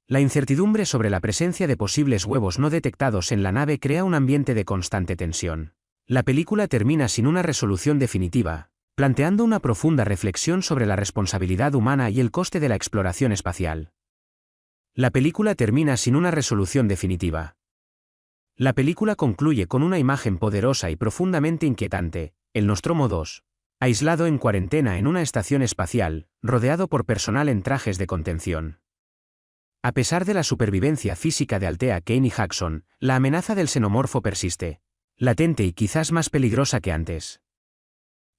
La incertidumbre sobre la presencia de posibles huevos no detectados en la nave crea un ambiente de constante tensión. La película termina sin una resolución definitiva, planteando una profunda reflexión sobre la responsabilidad humana y el coste de la exploración espacial. La película termina sin una resolución definitiva. La película concluye con una imagen poderosa y profundamente inquietante, el Nostromo 2, aislado en cuarentena en una estación espacial, rodeado por personal en trajes de contención. A pesar de la supervivencia física de Althea, Kane y Jackson, la amenaza del xenomorfo persiste, latente y quizás más peligrosa que antes.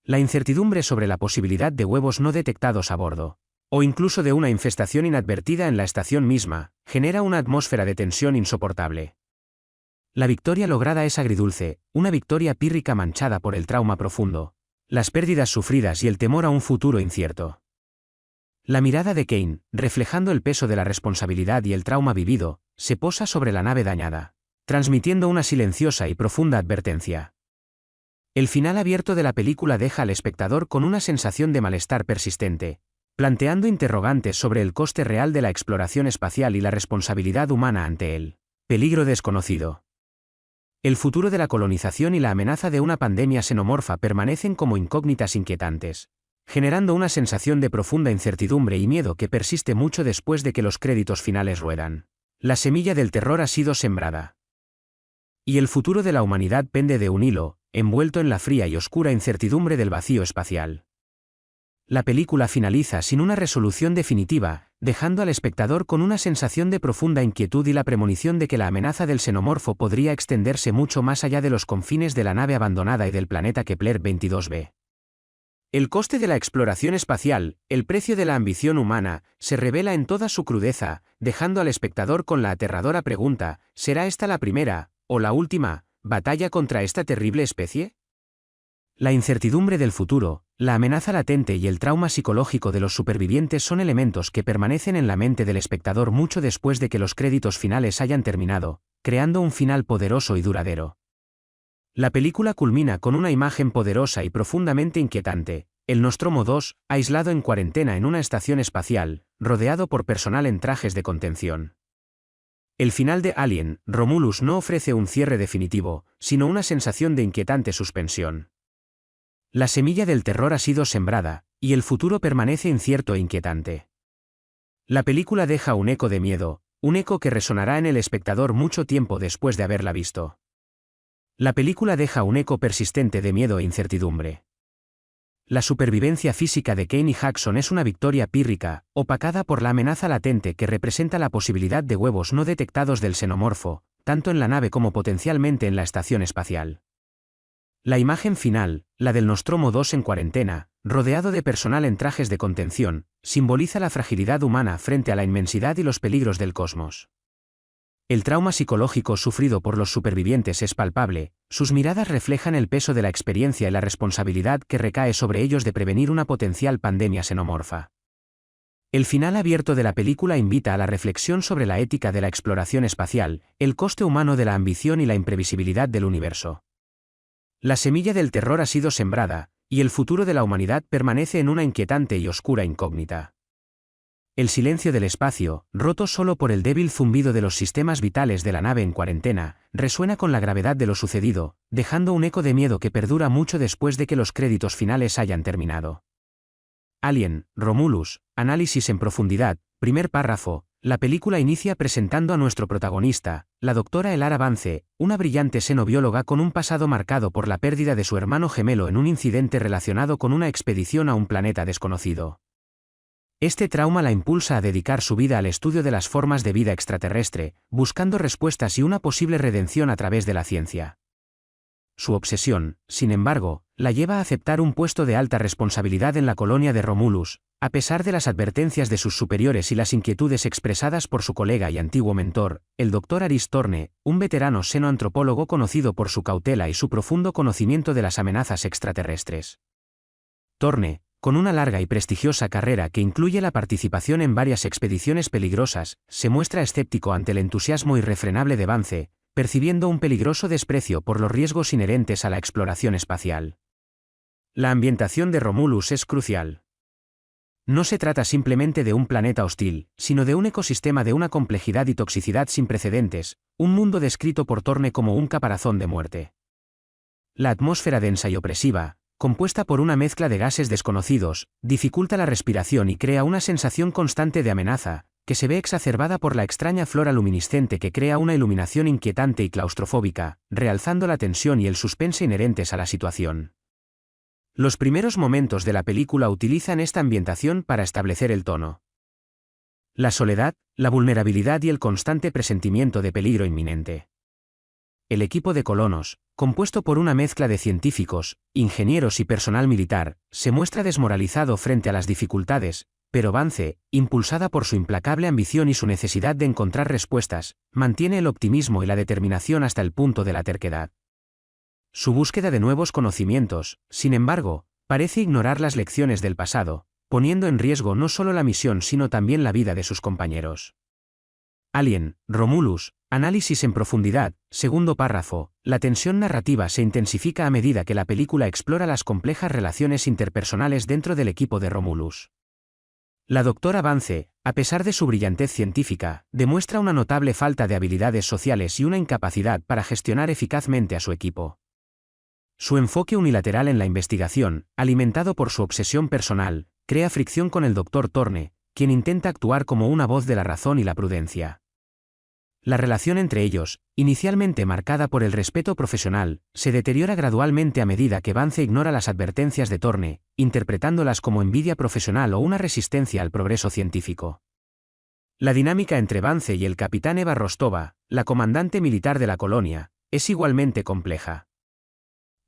La incertidumbre sobre la posibilidad de huevos no detectados a bordo, o incluso de una infestación inadvertida en la estación misma, genera una atmósfera de tensión insoportable. La victoria lograda es agridulce, una victoria pírrica manchada por el trauma profundo, las pérdidas sufridas y el temor a un futuro incierto. La mirada de Kane, reflejando el peso de la responsabilidad y el trauma vivido, se posa sobre la nave dañada, transmitiendo una silenciosa y profunda advertencia. El final abierto de la película deja al espectador con una sensación de malestar persistente, planteando interrogantes sobre el coste real de la exploración espacial y la responsabilidad humana ante el peligro desconocido. El futuro de la colonización y la amenaza de una pandemia xenomorfa permanecen como incógnitas inquietantes, generando una sensación de profunda incertidumbre y miedo que persiste mucho después de que los créditos finales ruedan. La semilla del terror ha sido sembrada. Y el futuro de la humanidad pende de un hilo, envuelto en la fría y oscura incertidumbre del vacío espacial. La película finaliza sin una resolución definitiva, dejando al espectador con una sensación de profunda inquietud y la premonición de que la amenaza del xenomorfo podría extenderse mucho más allá de los confines de la nave abandonada y del planeta Kepler 22b. El coste de la exploración espacial, el precio de la ambición humana, se revela en toda su crudeza, dejando al espectador con la aterradora pregunta: ¿será esta la primera, o la última, batalla contra esta terrible especie? La incertidumbre del futuro, la amenaza latente y el trauma psicológico de los supervivientes son elementos que permanecen en la mente del espectador mucho después de que los créditos finales hayan terminado, creando un final poderoso y duradero. La película culmina con una imagen poderosa y profundamente inquietante, el Nostromo 2, aislado en cuarentena en una estación espacial, rodeado por personal en trajes de contención. El final de Alien, Romulus no ofrece un cierre definitivo, sino una sensación de inquietante suspensión. La semilla del terror ha sido sembrada, y el futuro permanece incierto e inquietante. La película deja un eco de miedo, un eco que resonará en el espectador mucho tiempo después de haberla visto. La película deja un eco persistente de miedo e incertidumbre. La supervivencia física de Kane y Jackson es una victoria pírrica, opacada por la amenaza latente que representa la posibilidad de huevos no detectados del xenomorfo, tanto en la nave como potencialmente en la estación espacial. La imagen final, la del Nostromo 2 en cuarentena, rodeado de personal en trajes de contención, simboliza la fragilidad humana frente a la inmensidad y los peligros del cosmos. El trauma psicológico sufrido por los supervivientes es palpable, sus miradas reflejan el peso de la experiencia y la responsabilidad que recae sobre ellos de prevenir una potencial pandemia xenomorfa. El final abierto de la película invita a la reflexión sobre la ética de la exploración espacial, el coste humano de la ambición y la imprevisibilidad del universo. La semilla del terror ha sido sembrada, y el futuro de la humanidad permanece en una inquietante y oscura incógnita. El silencio del espacio, roto solo por el débil zumbido de los sistemas vitales de la nave en cuarentena, resuena con la gravedad de lo sucedido, dejando un eco de miedo que perdura mucho después de que los créditos finales hayan terminado. Alien, Romulus, análisis en profundidad, primer párrafo. La película inicia presentando a nuestro protagonista, la doctora Elara Vance, una brillante xenobióloga con un pasado marcado por la pérdida de su hermano gemelo en un incidente relacionado con una expedición a un planeta desconocido. Este trauma la impulsa a dedicar su vida al estudio de las formas de vida extraterrestre, buscando respuestas y una posible redención a través de la ciencia. Su obsesión, sin embargo, la lleva a aceptar un puesto de alta responsabilidad en la colonia de Romulus, a pesar de las advertencias de sus superiores y las inquietudes expresadas por su colega y antiguo mentor, el Dr. Aris Torne, un veterano xenoantropólogo conocido por su cautela y su profundo conocimiento de las amenazas extraterrestres. Torne, con una larga y prestigiosa carrera que incluye la participación en varias expediciones peligrosas, se muestra escéptico ante el entusiasmo irrefrenable de Vance, percibiendo un peligroso desprecio por los riesgos inherentes a la exploración espacial. La ambientación de Romulus es crucial. No se trata simplemente de un planeta hostil, sino de un ecosistema de una complejidad y toxicidad sin precedentes, un mundo descrito por Torne como un caparazón de muerte. La atmósfera densa y opresiva, compuesta por una mezcla de gases desconocidos, dificulta la respiración y crea una sensación constante de amenaza, que se ve exacerbada por la extraña flora luminiscente que crea una iluminación inquietante y claustrofóbica, realzando la tensión y el suspense inherentes a la situación. Los primeros momentos de la película utilizan esta ambientación para establecer el tono. La soledad, la vulnerabilidad y el constante presentimiento de peligro inminente. El equipo de colonos, compuesto por una mezcla de científicos, ingenieros y personal militar, se muestra desmoralizado frente a las dificultades, pero Vance, impulsada por su implacable ambición y su necesidad de encontrar respuestas, mantiene el optimismo y la determinación hasta el punto de la terquedad. Su búsqueda de nuevos conocimientos, sin embargo, parece ignorar las lecciones del pasado, poniendo en riesgo no solo la misión sino también la vida de sus compañeros. Alien, Romulus, análisis en profundidad, segundo párrafo. La tensión narrativa se intensifica a medida que la película explora las complejas relaciones interpersonales dentro del equipo de Romulus. La doctora Vance, a pesar de su brillantez científica, demuestra una notable falta de habilidades sociales y una incapacidad para gestionar eficazmente a su equipo. Su enfoque unilateral en la investigación, alimentado por su obsesión personal, crea fricción con el Dr. Torne, quien intenta actuar como una voz de la razón y la prudencia. La relación entre ellos, inicialmente marcada por el respeto profesional, se deteriora gradualmente a medida que Vance ignora las advertencias de Torne, interpretándolas como envidia profesional o una resistencia al progreso científico. La dinámica entre Vance y el capitán Eva Rostova, la comandante militar de la colonia, es igualmente compleja.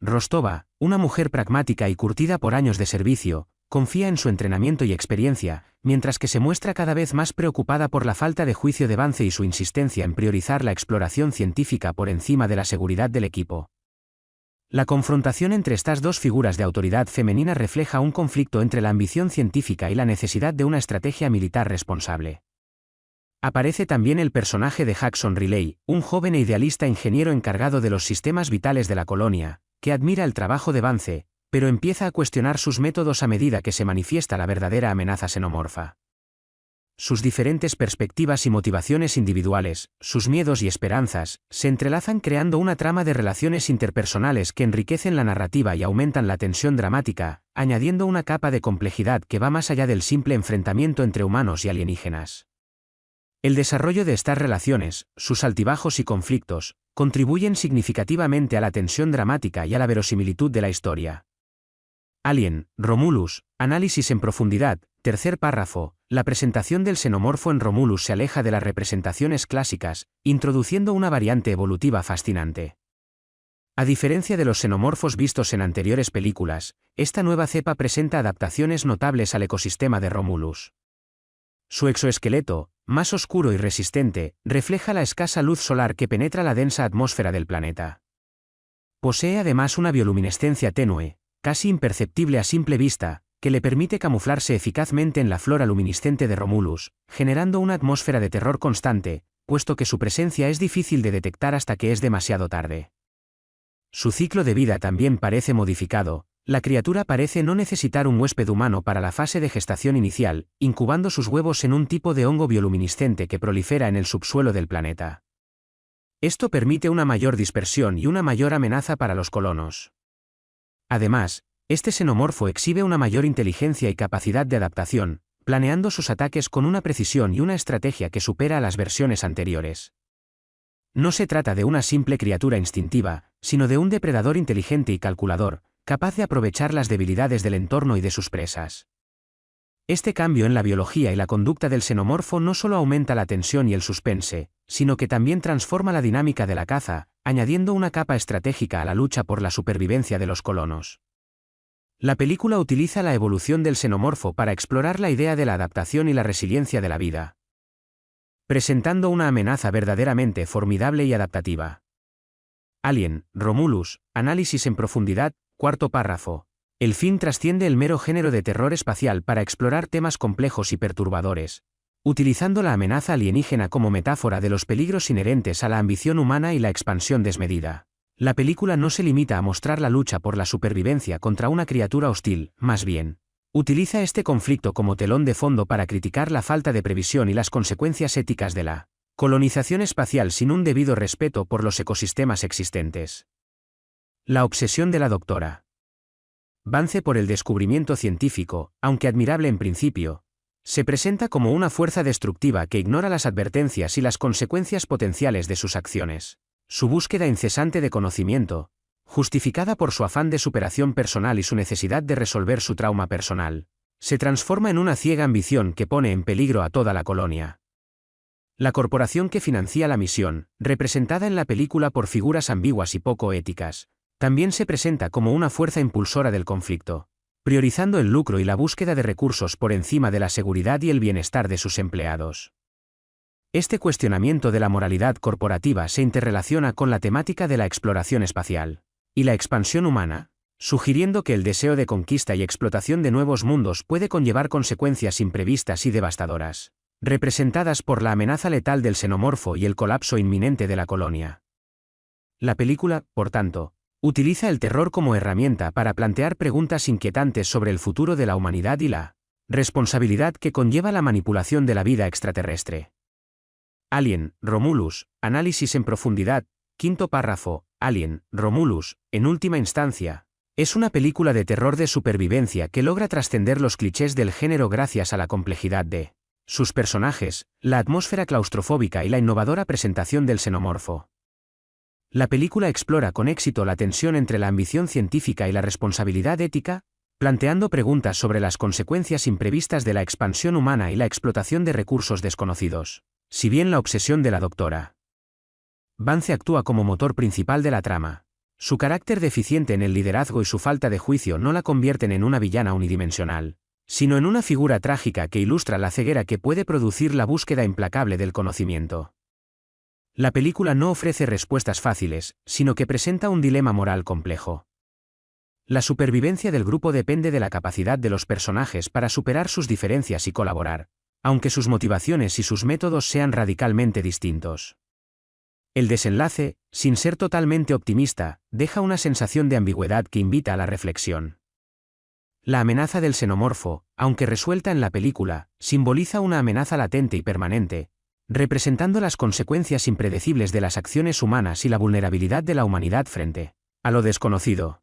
Rostova, una mujer pragmática y curtida por años de servicio, confía en su entrenamiento y experiencia, mientras que se muestra cada vez más preocupada por la falta de juicio de Vance y su insistencia en priorizar la exploración científica por encima de la seguridad del equipo. La confrontación entre estas dos figuras de autoridad femenina refleja un conflicto entre la ambición científica y la necesidad de una estrategia militar responsable. Aparece también el personaje de Jackson Riley, un joven e idealista ingeniero encargado de los sistemas vitales de la colonia, que admira el trabajo de Vance, pero empieza a cuestionar sus métodos a medida que se manifiesta la verdadera amenaza xenomorfa. Sus diferentes perspectivas y motivaciones individuales, sus miedos y esperanzas, se entrelazan creando una trama de relaciones interpersonales que enriquecen la narrativa y aumentan la tensión dramática, añadiendo una capa de complejidad que va más allá del simple enfrentamiento entre humanos y alienígenas. El desarrollo de estas relaciones, sus altibajos y conflictos, contribuyen significativamente a la tensión dramática y a la verosimilitud de la historia. Alien, Romulus, análisis en profundidad, tercer párrafo. La presentación del xenomorfo en Romulus se aleja de las representaciones clásicas, introduciendo una variante evolutiva fascinante. A diferencia de los xenomorfos vistos en anteriores películas, esta nueva cepa presenta adaptaciones notables al ecosistema de Romulus. Su exoesqueleto, más oscuro y resistente, refleja la escasa luz solar que penetra la densa atmósfera del planeta. Posee además una bioluminescencia tenue, casi imperceptible a simple vista, que le permite camuflarse eficazmente en la flora luminiscente de Romulus, generando una atmósfera de terror constante, puesto que su presencia es difícil de detectar hasta que es demasiado tarde. Su ciclo de vida también parece modificado. La criatura parece no necesitar un huésped humano para la fase de gestación inicial, incubando sus huevos en un tipo de hongo bioluminiscente que prolifera en el subsuelo del planeta. Esto permite una mayor dispersión y una mayor amenaza para los colonos. Además, este xenomorfo exhibe una mayor inteligencia y capacidad de adaptación, planeando sus ataques con una precisión y una estrategia que supera a las versiones anteriores. No se trata de una simple criatura instintiva, sino de un depredador inteligente y calculador, capaz de aprovechar las debilidades del entorno y de sus presas. Este cambio en la biología y la conducta del xenomorfo no solo aumenta la tensión y el suspense, sino que también transforma la dinámica de la caza, añadiendo una capa estratégica a la lucha por la supervivencia de los colonos. La película utiliza la evolución del xenomorfo para explorar la idea de la adaptación y la resiliencia de la vida, presentando una amenaza verdaderamente formidable y adaptativa. Alien, Romulus, análisis en profundidad, cuarto párrafo. El film trasciende el mero género de terror espacial para explorar temas complejos y perturbadores, utilizando la amenaza alienígena como metáfora de los peligros inherentes a la ambición humana y la expansión desmedida. La película no se limita a mostrar la lucha por la supervivencia contra una criatura hostil, más bien, utiliza este conflicto como telón de fondo para criticar la falta de previsión y las consecuencias éticas de la colonización espacial sin un debido respeto por los ecosistemas existentes. La obsesión de la doctora Vance por el descubrimiento científico, aunque admirable en principio, se presenta como una fuerza destructiva que ignora las advertencias y las consecuencias potenciales de sus acciones. Su búsqueda incesante de conocimiento, justificada por su afán de superación personal y su necesidad de resolver su trauma personal, se transforma en una ciega ambición que pone en peligro a toda la colonia. La corporación que financia la misión, representada en la película por figuras ambiguas y poco éticas, también se presenta como una fuerza impulsora del conflicto, priorizando el lucro y la búsqueda de recursos por encima de la seguridad y el bienestar de sus empleados. Este cuestionamiento de la moralidad corporativa se interrelaciona con la temática de la exploración espacial y la expansión humana, sugiriendo que el deseo de conquista y explotación de nuevos mundos puede conllevar consecuencias imprevistas y devastadoras, representadas por la amenaza letal del xenomorfo y el colapso inminente de la colonia. La película, por tanto, utiliza el terror como herramienta para plantear preguntas inquietantes sobre el futuro de la humanidad y la responsabilidad que conlleva la manipulación de la vida extraterrestre. Alien, Romulus, análisis en profundidad, quinto párrafo. Alien, Romulus, en última instancia, es una película de terror de supervivencia que logra trascender los clichés del género gracias a la complejidad de sus personajes, la atmósfera claustrofóbica y la innovadora presentación del xenomorfo. La película explora con éxito la tensión entre la ambición científica y la responsabilidad ética, planteando preguntas sobre las consecuencias imprevistas de la expansión humana y la explotación de recursos desconocidos. Si bien la obsesión de la doctora Vance actúa como motor principal de la trama, su carácter deficiente en el liderazgo y su falta de juicio no la convierten en una villana unidimensional, sino en una figura trágica que ilustra la ceguera que puede producir la búsqueda implacable del conocimiento. La película no ofrece respuestas fáciles, sino que presenta un dilema moral complejo. La supervivencia del grupo depende de la capacidad de los personajes para superar sus diferencias y colaborar, aunque sus motivaciones y sus métodos sean radicalmente distintos. El desenlace, sin ser totalmente optimista, deja una sensación de ambigüedad que invita a la reflexión. La amenaza del xenomorfo, aunque resuelta en la película, simboliza una amenaza latente y permanente, representando las consecuencias impredecibles de las acciones humanas y la vulnerabilidad de la humanidad frente a lo desconocido.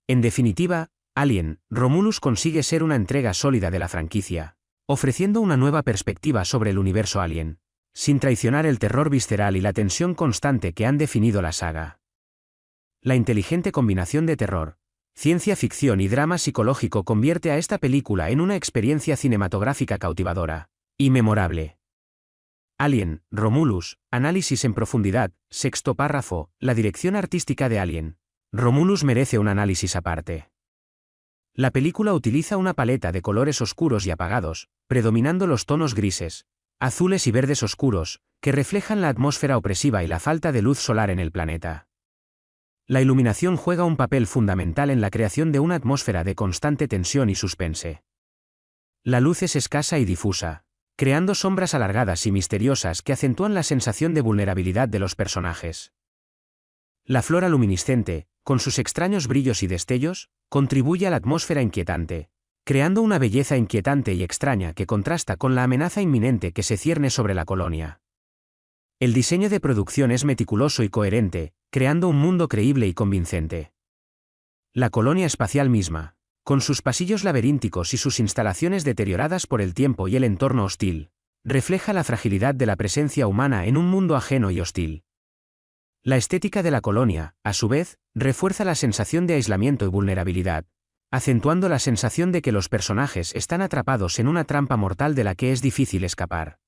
En definitiva, Alien, Romulus consigue ser una entrega sólida de la franquicia, ofreciendo una nueva perspectiva sobre el universo Alien, sin traicionar el terror visceral y la tensión constante que han definido la saga. La inteligente combinación de terror, ciencia ficción y drama psicológico convierte a esta película en una experiencia cinematográfica cautivadora y memorable. Alien, Romulus, análisis en profundidad, sexto párrafo. La dirección artística de Alien, Romulus merece un análisis aparte. La película utiliza una paleta de colores oscuros y apagados, predominando los tonos grises, azules y verdes oscuros, que reflejan la atmósfera opresiva y la falta de luz solar en el planeta. La iluminación juega un papel fundamental en la creación de una atmósfera de constante tensión y suspense. La luz es escasa y difusa, creando sombras alargadas y misteriosas que acentúan la sensación de vulnerabilidad de los personajes. La flora luminiscente, con sus extraños brillos y destellos, contribuye a la atmósfera inquietante, creando una belleza inquietante y extraña que contrasta con la amenaza inminente que se cierne sobre la colonia. El diseño de producción es meticuloso y coherente, creando un mundo creíble y convincente. La colonia espacial misma, con sus pasillos laberínticos y sus instalaciones deterioradas por el tiempo y el entorno hostil, refleja la fragilidad de la presencia humana en un mundo ajeno y hostil. La estética de la colonia, a su vez, refuerza la sensación de aislamiento y vulnerabilidad, acentuando la sensación de que los personajes están atrapados en una trampa mortal de la que es difícil escapar.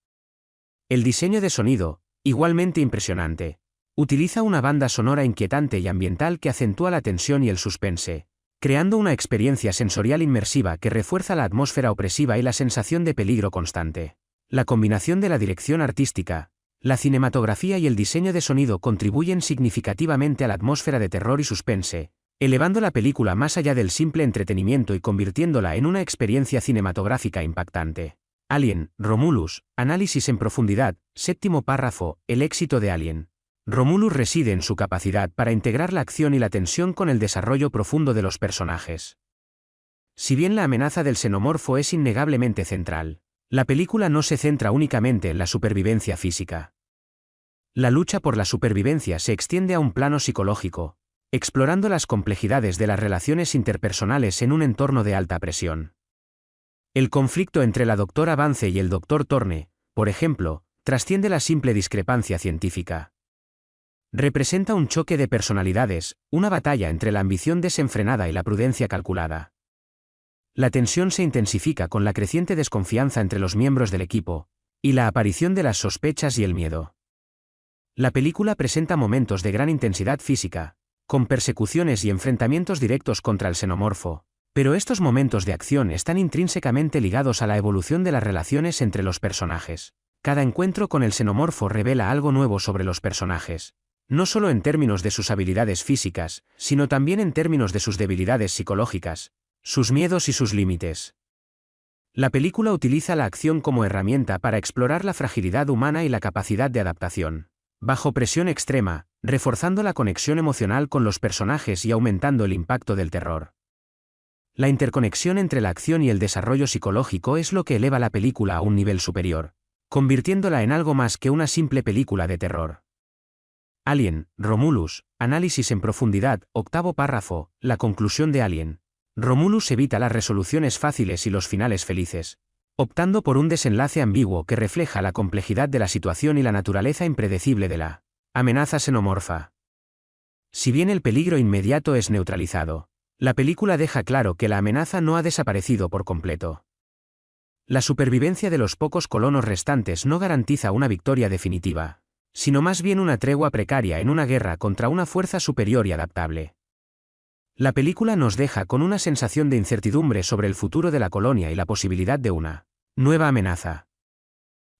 El diseño de sonido, igualmente impresionante, utiliza una banda sonora inquietante y ambiental que acentúa la tensión y el suspense, creando una experiencia sensorial inmersiva que refuerza la atmósfera opresiva y la sensación de peligro constante. La combinación de la dirección artística, la cinematografía y el diseño de sonido contribuyen significativamente a la atmósfera de terror y suspense, elevando la película más allá del simple entretenimiento y convirtiéndola en una experiencia cinematográfica impactante. Alien, Romulus, análisis en profundidad, séptimo párrafo, el éxito de Alien. Romulus reside en su capacidad para integrar la acción y la tensión con el desarrollo profundo de los personajes. Si bien la amenaza del xenomorfo es innegablemente central, la película no se centra únicamente en la supervivencia física. La lucha por la supervivencia se extiende a un plano psicológico, explorando las complejidades de las relaciones interpersonales en un entorno de alta presión. El conflicto entre la doctora Vance y el doctor Thorne, por ejemplo, trasciende la simple discrepancia científica. Representa un choque de personalidades, una batalla entre la ambición desenfrenada y la prudencia calculada. La tensión se intensifica con la creciente desconfianza entre los miembros del equipo, y la aparición de las sospechas y el miedo. La película presenta momentos de gran intensidad física, con persecuciones y enfrentamientos directos contra el xenomorfo, pero estos momentos de acción están intrínsecamente ligados a la evolución de las relaciones entre los personajes. Cada encuentro con el xenomorfo revela algo nuevo sobre los personajes, no solo en términos de sus habilidades físicas, sino también en términos de sus debilidades psicológicas, sus miedos y sus límites. La película utiliza la acción como herramienta para explorar la fragilidad humana y la capacidad de adaptación, bajo presión extrema, reforzando la conexión emocional con los personajes y aumentando el impacto del terror. La interconexión entre la acción y el desarrollo psicológico es lo que eleva la película a un nivel superior, convirtiéndola en algo más que una simple película de terror. Alien, Romulus, análisis en profundidad, octavo párrafo, la conclusión de Alien. Romulus evita las resoluciones fáciles y los finales felices, optando por un desenlace ambiguo que refleja la complejidad de la situación y la naturaleza impredecible de la amenaza xenomorfa. Si bien el peligro inmediato es neutralizado, la película deja claro que la amenaza no ha desaparecido por completo. La supervivencia de los pocos colonos restantes no garantiza una victoria definitiva, sino más bien una tregua precaria en una guerra contra una fuerza superior y adaptable. La película nos deja con una sensación de incertidumbre sobre el futuro de la colonia y la posibilidad de una nueva amenaza.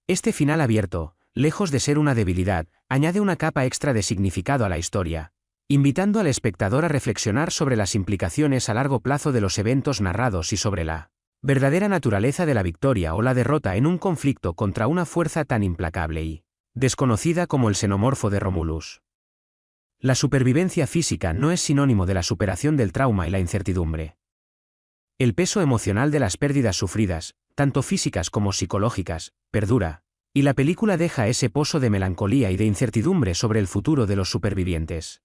Este final abierto, lejos de ser una debilidad, añade una capa extra de significado a la historia, invitando al espectador a reflexionar sobre las implicaciones a largo plazo de los eventos narrados y sobre la verdadera naturaleza de la victoria o la derrota en un conflicto contra una fuerza tan implacable y desconocida como el xenomorfo de Romulus. La supervivencia física no es sinónimo de la superación del trauma y la incertidumbre. El peso emocional de las pérdidas sufridas, tanto físicas como psicológicas, perdura, y la película deja ese pozo de melancolía y de incertidumbre sobre el futuro de los supervivientes.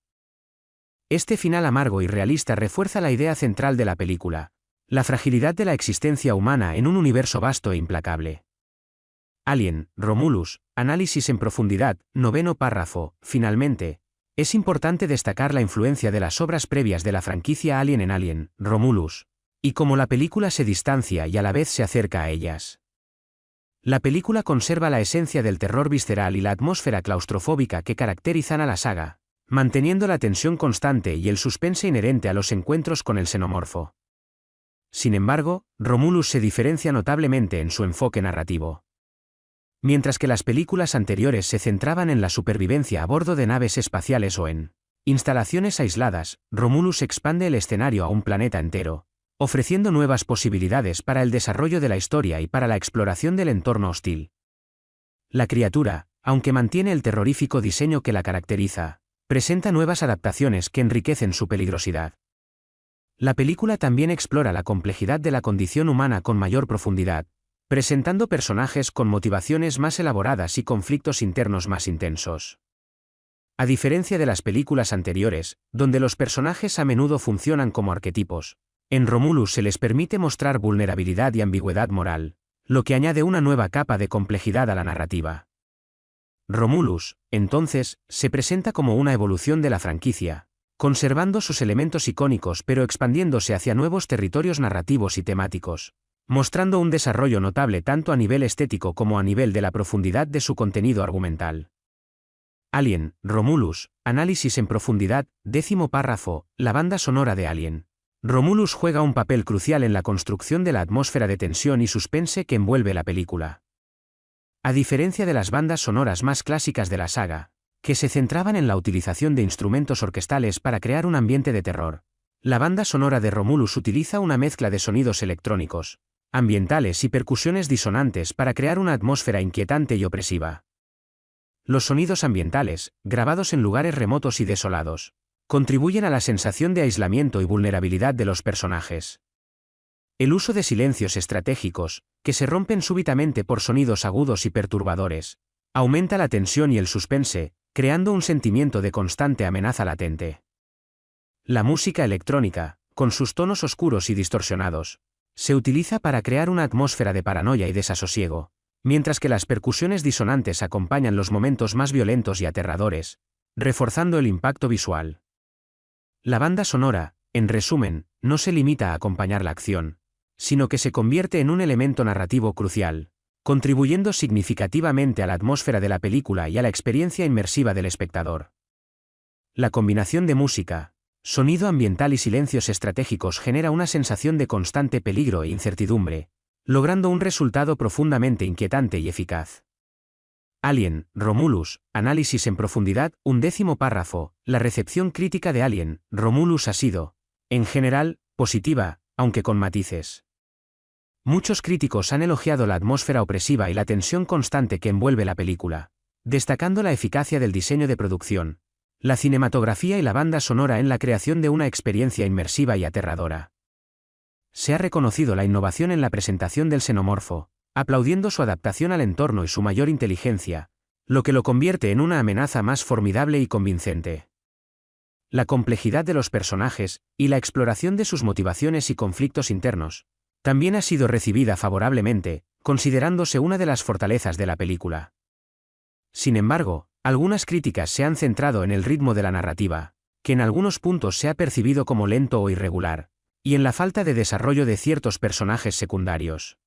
Este final amargo y realista refuerza la idea central de la película, la fragilidad de la existencia humana en un universo vasto e implacable. Alien, Romulus, análisis en profundidad, noveno párrafo, finalmente. Es importante destacar la influencia de las obras previas de la franquicia Alien en Alien, Romulus, y cómo la película se distancia y a la vez se acerca a ellas. La película conserva la esencia del terror visceral y la atmósfera claustrofóbica que caracterizan a la saga, manteniendo la tensión constante y el suspense inherente a los encuentros con el xenomorfo. Sin embargo, Romulus se diferencia notablemente en su enfoque narrativo. Mientras que las películas anteriores se centraban en la supervivencia a bordo de naves espaciales o en instalaciones aisladas, Romulus expande el escenario a un planeta entero, ofreciendo nuevas posibilidades para el desarrollo de la historia y para la exploración del entorno hostil. La criatura, aunque mantiene el terrorífico diseño que la caracteriza, presenta nuevas adaptaciones que enriquecen su peligrosidad. La película también explora la complejidad de la condición humana con mayor profundidad, presentando personajes con motivaciones más elaboradas y conflictos internos más intensos. A diferencia de las películas anteriores, donde los personajes a menudo funcionan como arquetipos, en Romulus se les permite mostrar vulnerabilidad y ambigüedad moral, lo que añade una nueva capa de complejidad a la narrativa. Romulus, entonces, se presenta como una evolución de la franquicia, conservando sus elementos icónicos pero expandiéndose hacia nuevos territorios narrativos y temáticos, mostrando un desarrollo notable tanto a nivel estético como a nivel de la profundidad de su contenido argumental. Alien, Romulus, análisis en profundidad, 10º párrafo, la banda sonora de Alien. Romulus juega un papel crucial en la construcción de la atmósfera de tensión y suspense que envuelve la película. A diferencia de las bandas sonoras más clásicas de la saga, que se centraban en la utilización de instrumentos orquestales para crear un ambiente de terror, la banda sonora de Romulus utiliza una mezcla de sonidos electrónicos, ambientales y percusiones disonantes para crear una atmósfera inquietante y opresiva. Los sonidos ambientales, grabados en lugares remotos y desolados, contribuyen a la sensación de aislamiento y vulnerabilidad de los personajes. El uso de silencios estratégicos, que se rompen súbitamente por sonidos agudos y perturbadores, aumenta la tensión y el suspense, creando un sentimiento de constante amenaza latente. La música electrónica, con sus tonos oscuros y distorsionados, se utiliza para crear una atmósfera de paranoia y desasosiego, mientras que las percusiones disonantes acompañan los momentos más violentos y aterradores, reforzando el impacto visual. La banda sonora, en resumen, no se limita a acompañar la acción, sino que se convierte en un elemento narrativo crucial, contribuyendo significativamente a la atmósfera de la película y a la experiencia inmersiva del espectador. La combinación de música, sonido ambiental y silencios estratégicos genera una sensación de constante peligro e incertidumbre, logrando un resultado profundamente inquietante y eficaz. Alien, Romulus, análisis en profundidad, 11º párrafo, la recepción crítica de Alien, Romulus ha sido, en general, positiva, aunque con matices. Muchos críticos han elogiado la atmósfera opresiva y la tensión constante que envuelve la película, destacando la eficacia del diseño de producción, la cinematografía y la banda sonora en la creación de una experiencia inmersiva y aterradora. Se ha reconocido la innovación en la presentación del xenomorfo, aplaudiendo su adaptación al entorno y su mayor inteligencia, lo que lo convierte en una amenaza más formidable y convincente. La complejidad de los personajes, y la exploración de sus motivaciones y conflictos internos, también ha sido recibida favorablemente, considerándose una de las fortalezas de la película. Sin embargo, algunas críticas se han centrado en el ritmo de la narrativa, que en algunos puntos se ha percibido como lento o irregular, y en la falta de desarrollo de ciertos personajes secundarios.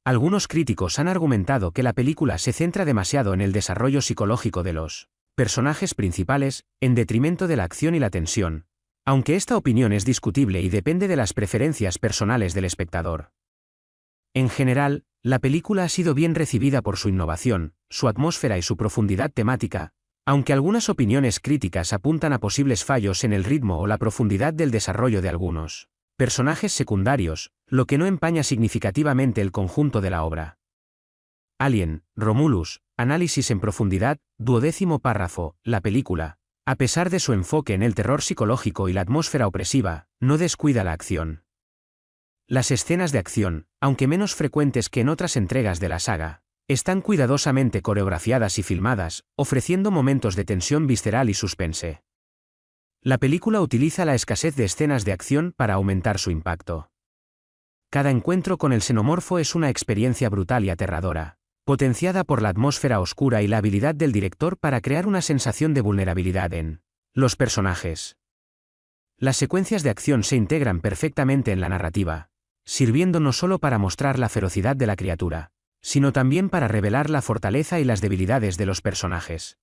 Algunos críticos han argumentado que la película se centra demasiado en el desarrollo psicológico de los personajes principales, en detrimento de la acción y la tensión, aunque esta opinión es discutible y depende de las preferencias personales del espectador. En general, la película ha sido bien recibida por su innovación, su atmósfera y su profundidad temática, aunque algunas opiniones críticas apuntan a posibles fallos en el ritmo o la profundidad del desarrollo de algunos personajes secundarios, lo que no empaña significativamente el conjunto de la obra. Alien, Romulus, análisis en profundidad, 12º párrafo, la película, a pesar de su enfoque en el terror psicológico y la atmósfera opresiva, no descuida la acción. Las escenas de acción, aunque menos frecuentes que en otras entregas de la saga, están cuidadosamente coreografiadas y filmadas, ofreciendo momentos de tensión visceral y suspense. La película utiliza la escasez de escenas de acción para aumentar su impacto. Cada encuentro con el xenomorfo es una experiencia brutal y aterradora, potenciada por la atmósfera oscura y la habilidad del director para crear una sensación de vulnerabilidad en los personajes. Las secuencias de acción se integran perfectamente en la narrativa, sirviendo no solo para mostrar la ferocidad de la criatura, sino también para revelar la fortaleza y las debilidades de los personajes.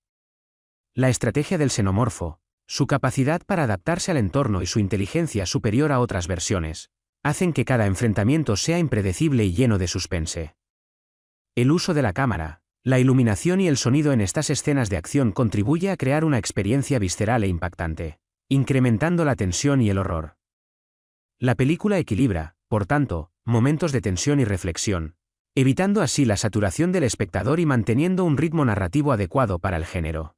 La estrategia del xenomorfo, su capacidad para adaptarse al entorno y su inteligencia superior a otras versiones, hacen que cada enfrentamiento sea impredecible y lleno de suspense. El uso de la cámara, la iluminación y el sonido en estas escenas de acción contribuye a crear una experiencia visceral e impactante, incrementando la tensión y el horror. La película equilibra, por tanto, momentos de tensión y reflexión, evitando así la saturación del espectador y manteniendo un ritmo narrativo adecuado para el género.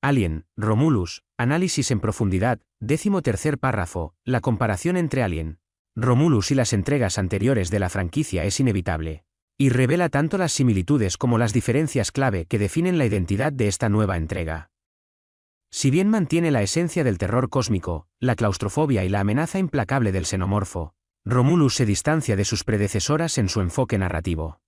Alien, Romulus, análisis en profundidad, 13º párrafo, la comparación entre Alien, Romulus y las entregas anteriores de la franquicia es inevitable, y revela tanto las similitudes como las diferencias clave que definen la identidad de esta nueva entrega. Si bien mantiene la esencia del terror cósmico, la claustrofobia y la amenaza implacable del xenomorfo, Romulus se distancia de sus predecesoras en su enfoque narrativo.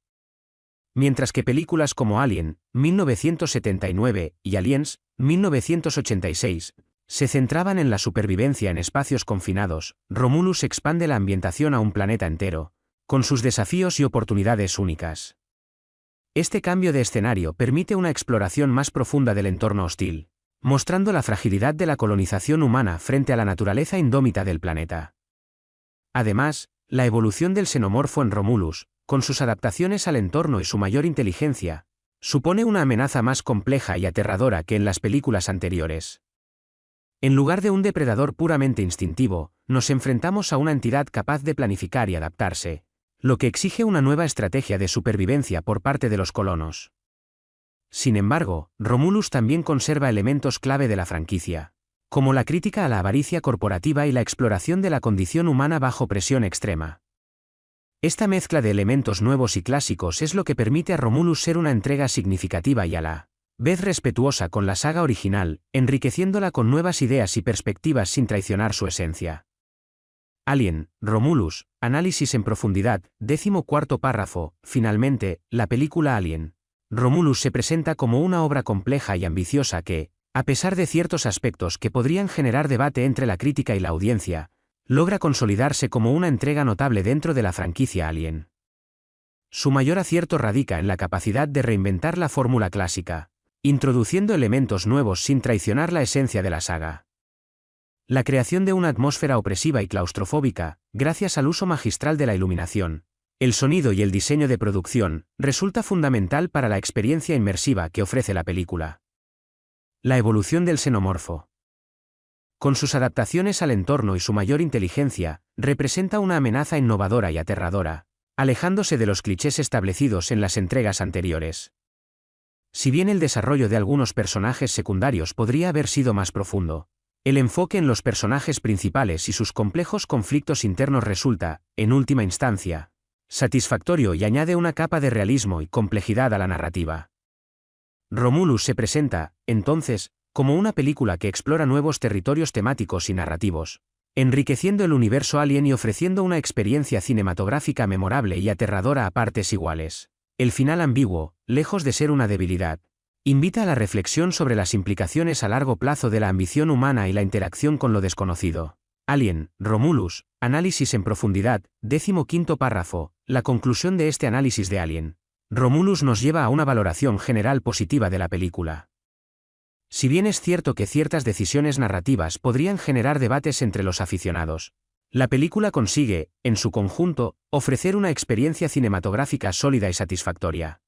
Mientras que películas como Alien, 1979, y Aliens, 1986, se centraban en la supervivencia en espacios confinados, Romulus expande la ambientación a un planeta entero, con sus desafíos y oportunidades únicas. Este cambio de escenario permite una exploración más profunda del entorno hostil, mostrando la fragilidad de la colonización humana frente a la naturaleza indómita del planeta. Además, la evolución del xenomorfo en Romulus, con sus adaptaciones al entorno y su mayor inteligencia, supone una amenaza más compleja y aterradora que en las películas anteriores. En lugar de un depredador puramente instintivo, nos enfrentamos a una entidad capaz de planificar y adaptarse, lo que exige una nueva estrategia de supervivencia por parte de los colonos. Sin embargo, Romulus también conserva elementos clave de la franquicia, como la crítica a la avaricia corporativa y la exploración de la condición humana bajo presión extrema. Esta mezcla de elementos nuevos y clásicos es lo que permite a Romulus ser una entrega significativa y a la vez respetuosa con la saga original, enriqueciéndola con nuevas ideas y perspectivas sin traicionar su esencia. Alien, Romulus, análisis en profundidad, 14º párrafo, finalmente, la película Alien, Romulus se presenta como una obra compleja y ambiciosa que, a pesar de ciertos aspectos que podrían generar debate entre la crítica y la audiencia, logra consolidarse como una entrega notable dentro de la franquicia Alien. Su mayor acierto radica en la capacidad de reinventar la fórmula clásica, introduciendo elementos nuevos sin traicionar la esencia de la saga. La creación de una atmósfera opresiva y claustrofóbica, gracias al uso magistral de la iluminación, el sonido y el diseño de producción, resulta fundamental para la experiencia inmersiva que ofrece la película. La evolución del xenomorfo. Con sus adaptaciones al entorno y su mayor inteligencia, representa una amenaza innovadora y aterradora, alejándose de los clichés establecidos en las entregas anteriores. Si bien el desarrollo de algunos personajes secundarios podría haber sido más profundo, el enfoque en los personajes principales y sus complejos conflictos internos resulta, en última instancia, satisfactorio y añade una capa de realismo y complejidad a la narrativa. Romulus se presenta, entonces, como una película que explora nuevos territorios temáticos y narrativos, enriqueciendo el universo Alien y ofreciendo una experiencia cinematográfica memorable y aterradora a partes iguales. El final ambiguo, lejos de ser una debilidad, invita a la reflexión sobre las implicaciones a largo plazo de la ambición humana y la interacción con lo desconocido. Alien, Romulus, análisis en profundidad, 15º párrafo, la conclusión de este análisis de Alien, Romulus nos lleva a una valoración general positiva de la película. Si bien es cierto que ciertas decisiones narrativas podrían generar debates entre los aficionados, la película consigue, en su conjunto, ofrecer una experiencia cinematográfica sólida y satisfactoria.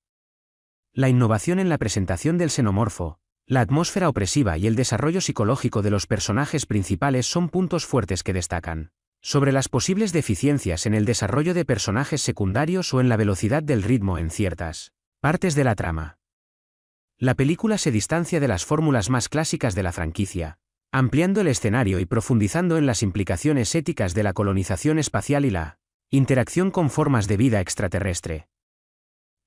La innovación en la presentación del xenomorfo, la atmósfera opresiva y el desarrollo psicológico de los personajes principales son puntos fuertes que destacan sobre las posibles deficiencias en el desarrollo de personajes secundarios o en la velocidad del ritmo en ciertas partes de la trama. La película se distancia de las fórmulas más clásicas de la franquicia, ampliando el escenario y profundizando en las implicaciones éticas de la colonización espacial y la interacción con formas de vida extraterrestre.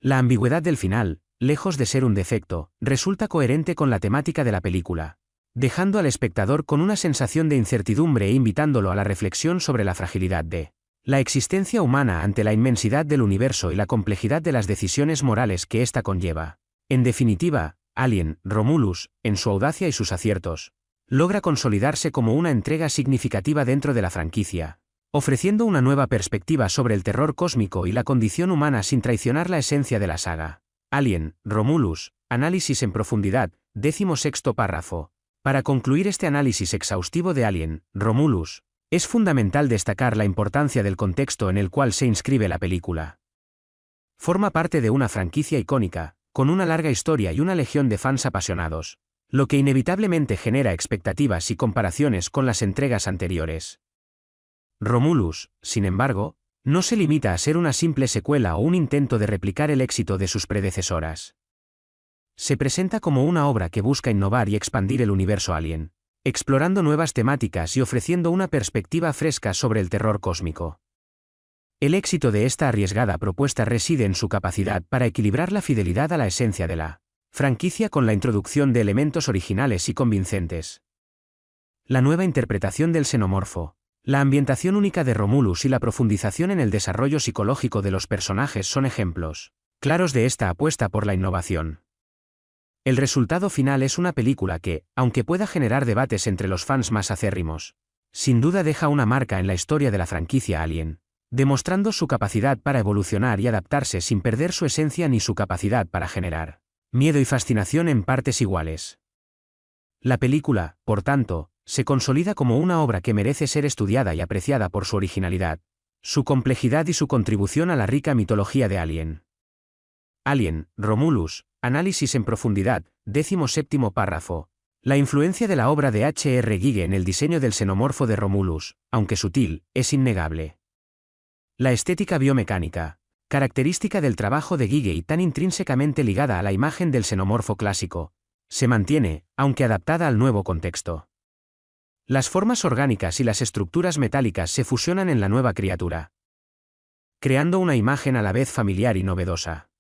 La ambigüedad del final, lejos de ser un defecto, resulta coherente con la temática de la película, dejando al espectador con una sensación de incertidumbre e invitándolo a la reflexión sobre la fragilidad de la existencia humana ante la inmensidad del universo y la complejidad de las decisiones morales que ésta conlleva. En definitiva, Alien, Romulus, en su audacia y sus aciertos, logra consolidarse como una entrega significativa dentro de la franquicia, ofreciendo una nueva perspectiva sobre el terror cósmico y la condición humana sin traicionar la esencia de la saga. Alien, Romulus, análisis en profundidad, 16º párrafo. Para concluir este análisis exhaustivo de Alien, Romulus, es fundamental destacar la importancia del contexto en el cual se inscribe la película. Forma parte de una franquicia icónica, con una larga historia y una legión de fans apasionados, lo que inevitablemente genera expectativas y comparaciones con las entregas anteriores. Romulus, sin embargo, no se limita a ser una simple secuela o un intento de replicar el éxito de sus predecesoras. se presenta como una obra que busca innovar y expandir el universo Alien, explorando nuevas temáticas y ofreciendo una perspectiva fresca sobre el terror cósmico. El éxito de esta arriesgada propuesta reside en su capacidad para equilibrar la fidelidad a la esencia de la franquicia con la introducción de elementos originales y convincentes. La nueva interpretación del xenomorfo, la ambientación única de Romulus y la profundización en el desarrollo psicológico de los personajes son ejemplos claros de esta apuesta por la innovación. El resultado final es una película que, aunque pueda generar debates entre los fans más acérrimos, sin duda deja una marca en la historia de la franquicia Alien, demostrando su capacidad para evolucionar y adaptarse sin perder su esencia ni su capacidad para generar miedo y fascinación en partes iguales. La película, por tanto, se consolida como una obra que merece ser estudiada y apreciada por su originalidad, su complejidad y su contribución a la rica mitología de Alien. Alien, Romulus, análisis en profundidad, 17º párrafo. La influencia de la obra de H.R. Giger en el diseño del xenomorfo de Romulus, aunque sutil, es innegable. La estética biomecánica, característica del trabajo de Giger y tan intrínsecamente ligada a la imagen del xenomorfo clásico, se mantiene, aunque adaptada al nuevo contexto. Las formas orgánicas y las estructuras metálicas se fusionan en la nueva criatura, creando una imagen a la vez familiar y novedosa.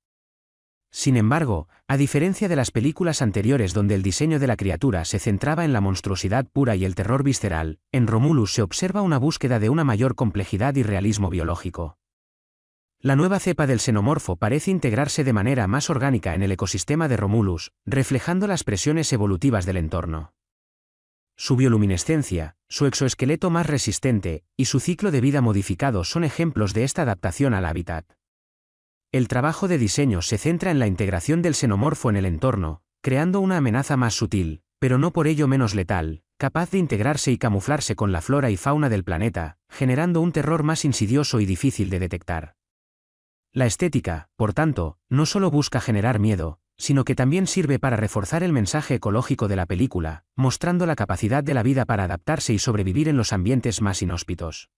Sin embargo, a diferencia de las películas anteriores donde el diseño de la criatura se centraba en la monstruosidad pura y el terror visceral, en Romulus se observa una búsqueda de una mayor complejidad y realismo biológico. La nueva cepa del xenomorfo parece integrarse de manera más orgánica en el ecosistema de Romulus, reflejando las presiones evolutivas del entorno. Su bioluminescencia, su exoesqueleto más resistente, y su ciclo de vida modificado son ejemplos de esta adaptación al hábitat. El trabajo de diseño se centra en la integración del xenomorfo en el entorno, creando una amenaza más sutil, pero no por ello menos letal, capaz de integrarse y camuflarse con la flora y fauna del planeta, generando un terror más insidioso y difícil de detectar. La estética, por tanto, no solo busca generar miedo, sino que también sirve para reforzar el mensaje ecológico de la película, mostrando la capacidad de la vida para adaptarse y sobrevivir en los ambientes más inhóspitos.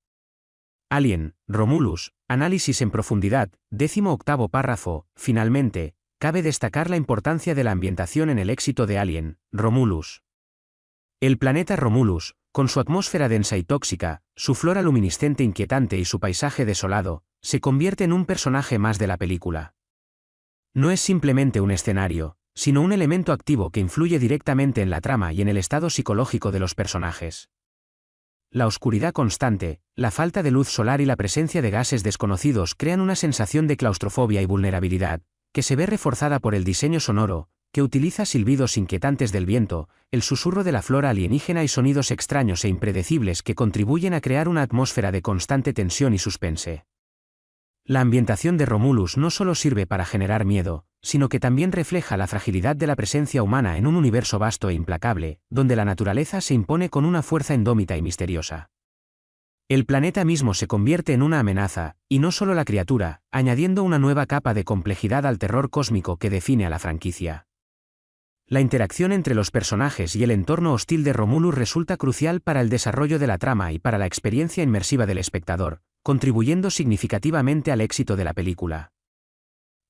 Alien, Romulus, análisis en profundidad, 18º párrafo. Finalmente, cabe destacar la importancia de la ambientación en el éxito de Alien, Romulus. El planeta Romulus, con su atmósfera densa y tóxica, su flora luminiscente inquietante y su paisaje desolado, se convierte en un personaje más de la película. No es simplemente un escenario, sino un elemento activo que influye directamente en la trama y en el estado psicológico de los personajes. La oscuridad constante, la falta de luz solar y la presencia de gases desconocidos crean una sensación de claustrofobia y vulnerabilidad, que se ve reforzada por el diseño sonoro, que utiliza silbidos inquietantes del viento, el susurro de la flora alienígena y sonidos extraños e impredecibles que contribuyen a crear una atmósfera de constante tensión y suspense. La ambientación de Romulus no solo sirve para generar miedo, sino que también refleja la fragilidad de la presencia humana en un universo vasto e implacable, donde la naturaleza se impone con una fuerza indómita y misteriosa. El planeta mismo se convierte en una amenaza, y no solo la criatura, añadiendo una nueva capa de complejidad al terror cósmico que define a la franquicia. La interacción entre los personajes y el entorno hostil de Romulus resulta crucial para el desarrollo de la trama y para la experiencia inmersiva del espectador, contribuyendo significativamente al éxito de la película.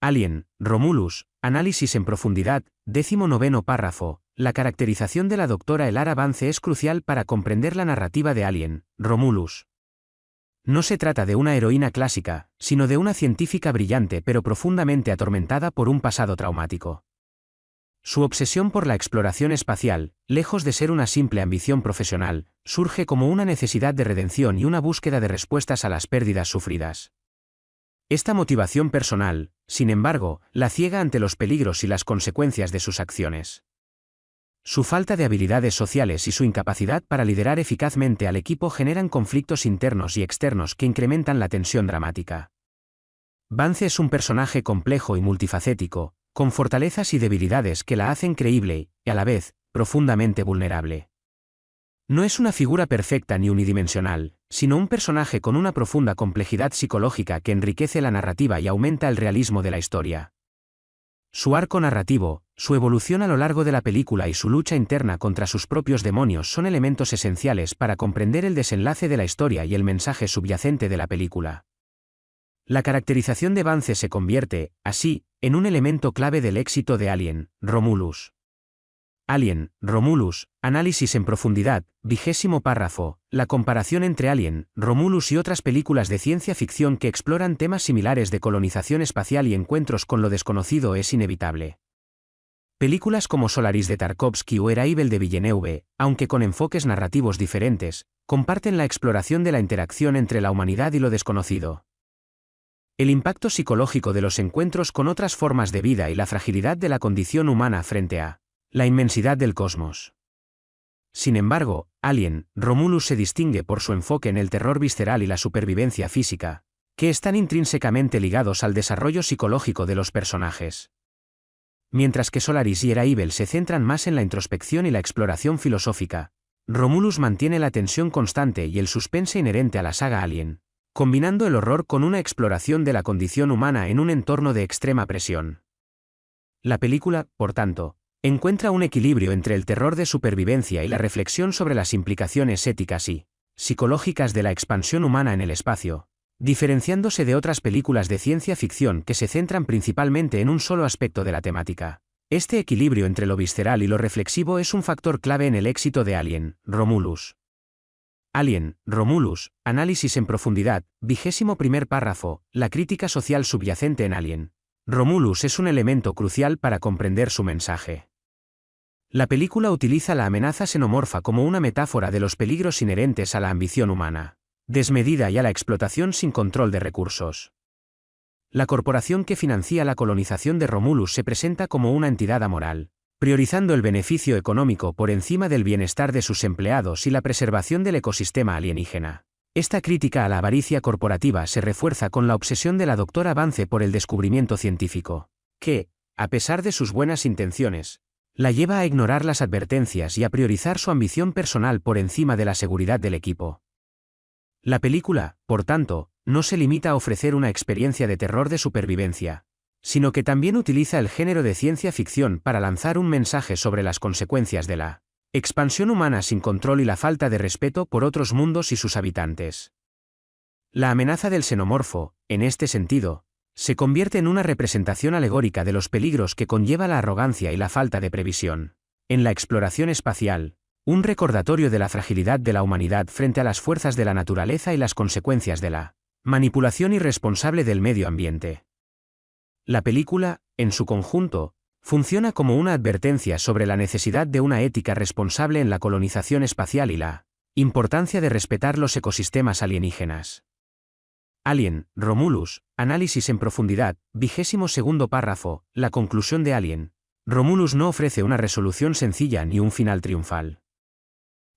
Alien, Romulus, análisis en profundidad, 19º párrafo. La caracterización de la doctora Elara Vance es crucial para comprender la narrativa de Alien, Romulus. No se trata de una heroína clásica, sino de una científica brillante pero profundamente atormentada por un pasado traumático. Su obsesión por la exploración espacial, lejos de ser una simple ambición profesional, surge como una necesidad de redención y una búsqueda de respuestas a las pérdidas sufridas. Esta motivación personal, sin embargo, la ciega ante los peligros y las consecuencias de sus acciones. Su falta de habilidades sociales y su incapacidad para liderar eficazmente al equipo generan conflictos internos y externos que incrementan la tensión dramática. Vance es un personaje complejo y multifacético, con fortalezas y debilidades que la hacen creíble y, a la vez, profundamente vulnerable. No es una figura perfecta ni unidimensional, sino un personaje con una profunda complejidad psicológica que enriquece la narrativa y aumenta el realismo de la historia. Su arco narrativo, su evolución a lo largo de la película y su lucha interna contra sus propios demonios son elementos esenciales para comprender el desenlace de la historia y el mensaje subyacente de la película. La caracterización de Vance se convierte, así, en un elemento clave del éxito de Alien, Romulus. Alien, Romulus, análisis en profundidad, 20º párrafo, la comparación entre Alien, Romulus y otras películas de ciencia ficción que exploran temas similares de colonización espacial y encuentros con lo desconocido es inevitable. Películas como Solaris de Tarkovsky o Arrival de Villeneuve, aunque con enfoques narrativos diferentes, comparten la exploración de la interacción entre la humanidad y lo desconocido. El impacto psicológico de los encuentros con otras formas de vida y la fragilidad de la condición humana frente a la inmensidad del cosmos. Sin embargo, Alien, Romulus se distingue por su enfoque en el terror visceral y la supervivencia física, que están intrínsecamente ligados al desarrollo psicológico de los personajes. Mientras que Solaris y Arrival se centran más en la introspección y la exploración filosófica, Romulus mantiene la tensión constante y el suspense inherente a la saga Alien, combinando el horror con una exploración de la condición humana en un entorno de extrema presión. La película, por tanto, encuentra un equilibrio entre el terror de supervivencia y la reflexión sobre las implicaciones éticas y psicológicas de la expansión humana en el espacio, diferenciándose de otras películas de ciencia ficción que se centran principalmente en un solo aspecto de la temática. Este equilibrio entre lo visceral y lo reflexivo es un factor clave en el éxito de Alien, Romulus. Alien, Romulus, análisis en profundidad, 21º párrafo, la crítica social subyacente en Alien, Romulus es un elemento crucial para comprender su mensaje. La película utiliza la amenaza xenomorfa como una metáfora de los peligros inherentes a la ambición humana desmedida y a la explotación sin control de recursos. La corporación que financia la colonización de Romulus se presenta como una entidad amoral, priorizando el beneficio económico por encima del bienestar de sus empleados y la preservación del ecosistema alienígena. Esta crítica a la avaricia corporativa se refuerza con la obsesión de la doctora Vance por el descubrimiento científico, que, a pesar de sus buenas intenciones, la lleva a ignorar las advertencias y a priorizar su ambición personal por encima de la seguridad del equipo. La película, por tanto, no se limita a ofrecer una experiencia de terror de supervivencia, sino que también utiliza el género de ciencia ficción para lanzar un mensaje sobre las consecuencias de la expansión humana sin control y la falta de respeto por otros mundos y sus habitantes. La amenaza del xenomorfo, en este sentido, se convierte en una representación alegórica de los peligros que conlleva la arrogancia y la falta de previsión en la exploración espacial, un recordatorio de la fragilidad de la humanidad frente a las fuerzas de la naturaleza y las consecuencias de la manipulación irresponsable del medio ambiente. La película, en su conjunto, funciona como una advertencia sobre la necesidad de una ética responsable en la colonización espacial y la importancia de respetar los ecosistemas alienígenas. Alien, Romulus, análisis en profundidad, 22º párrafo, la conclusión de Alien. Romulus no ofrece una resolución sencilla ni un final triunfal.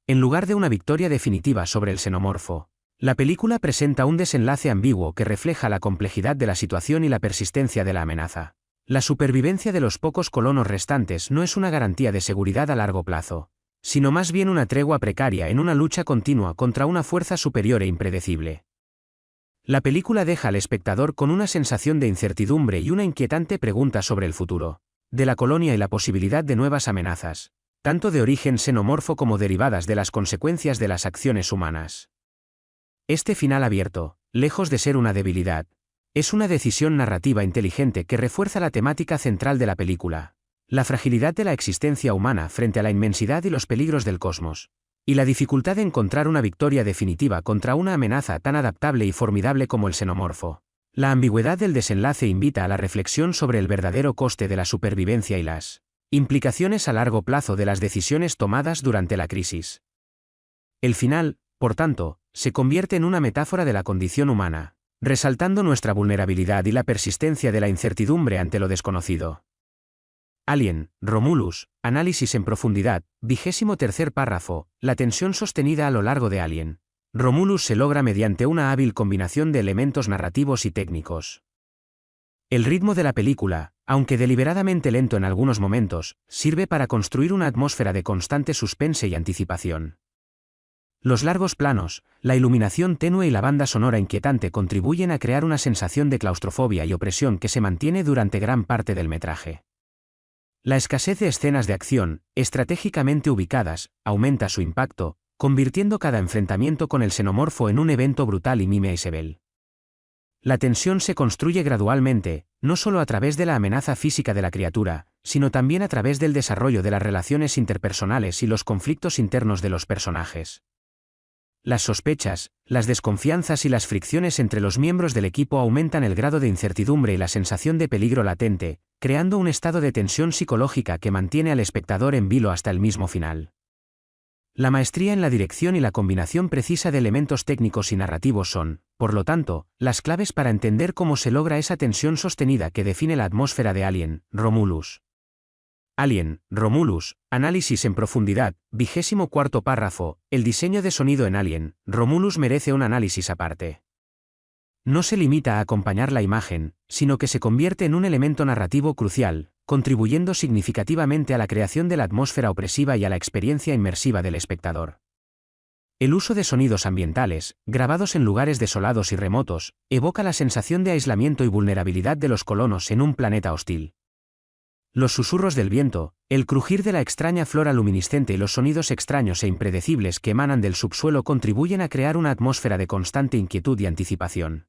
En lugar de una victoria definitiva sobre el xenomorfo, la película presenta un desenlace ambiguo que refleja la complejidad de la situación y la persistencia de la amenaza. La supervivencia de los pocos colonos restantes no es una garantía de seguridad a largo plazo, sino más bien una tregua precaria en una lucha continua contra una fuerza superior e impredecible. La película deja al espectador con una sensación de incertidumbre y una inquietante pregunta sobre el futuro de la colonia y la posibilidad de nuevas amenazas, tanto de origen xenomorfo como derivadas de las consecuencias de las acciones humanas. Este final abierto, lejos de ser una debilidad, es una decisión narrativa inteligente que refuerza la temática central de la película, la fragilidad de la existencia humana frente a la inmensidad y los peligros del cosmos, y la dificultad de encontrar una victoria definitiva contra una amenaza tan adaptable y formidable como el xenomorfo. La ambigüedad del desenlace invita a la reflexión sobre el verdadero coste de la supervivencia y las implicaciones a largo plazo de las decisiones tomadas durante la crisis. El final, por tanto, se convierte en una metáfora de la condición humana, resaltando nuestra vulnerabilidad y la persistencia de la incertidumbre ante lo desconocido. Alien, Romulus, análisis en profundidad, 23º párrafo, la tensión sostenida a lo largo de Alien, Romulus se logra mediante una hábil combinación de elementos narrativos y técnicos. El ritmo de la película, aunque deliberadamente lento en algunos momentos, sirve para construir una atmósfera de constante suspense y anticipación. Los largos planos, la iluminación tenue y la banda sonora inquietante contribuyen a crear una sensación de claustrofobia y opresión que se mantiene durante gran parte del metraje. La escasez de escenas de acción, estratégicamente ubicadas, aumenta su impacto, convirtiendo cada enfrentamiento con el xenomorfo en un evento brutal y memorable. La tensión se construye gradualmente, no solo a través de la amenaza física de la criatura, sino también a través del desarrollo de las relaciones interpersonales y los conflictos internos de los personajes. Las sospechas, las desconfianzas y las fricciones entre los miembros del equipo aumentan el grado de incertidumbre y la sensación de peligro latente, creando un estado de tensión psicológica que mantiene al espectador en vilo hasta el mismo final. La maestría en la dirección y la combinación precisa de elementos técnicos y narrativos son, por lo tanto, las claves para entender cómo se logra esa tensión sostenida que define la atmósfera de Alien, Romulus. Alien, Romulus, análisis en profundidad, 24º párrafo, el diseño de sonido en Alien, Romulus merece un análisis aparte. No se limita a acompañar la imagen, sino que se convierte en un elemento narrativo crucial, contribuyendo significativamente a la creación de la atmósfera opresiva y a la experiencia inmersiva del espectador. El uso de sonidos ambientales, grabados en lugares desolados y remotos, evoca la sensación de aislamiento y vulnerabilidad de los colonos en un planeta hostil. Los susurros del viento, el crujir de la extraña flora luminiscente y los sonidos extraños e impredecibles que emanan del subsuelo contribuyen a crear una atmósfera de constante inquietud y anticipación.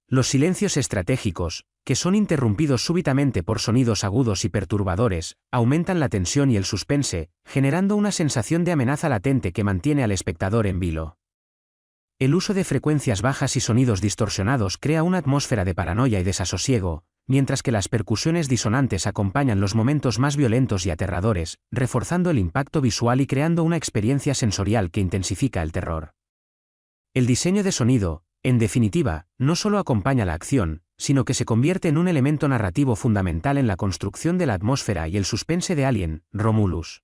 Los silencios estratégicos, que son interrumpidos súbitamente por sonidos agudos y perturbadores, aumentan la tensión y el suspense, generando una sensación de amenaza latente que mantiene al espectador en vilo. El uso de frecuencias bajas y sonidos distorsionados crea una atmósfera de paranoia y desasosiego, mientras que las percusiones disonantes acompañan los momentos más violentos y aterradores, reforzando el impacto visual y creando una experiencia sensorial que intensifica el terror. El diseño de sonido, en definitiva, no solo acompaña la acción, sino que se convierte en un elemento narrativo fundamental en la construcción de la atmósfera y el suspense de Alien, Romulus.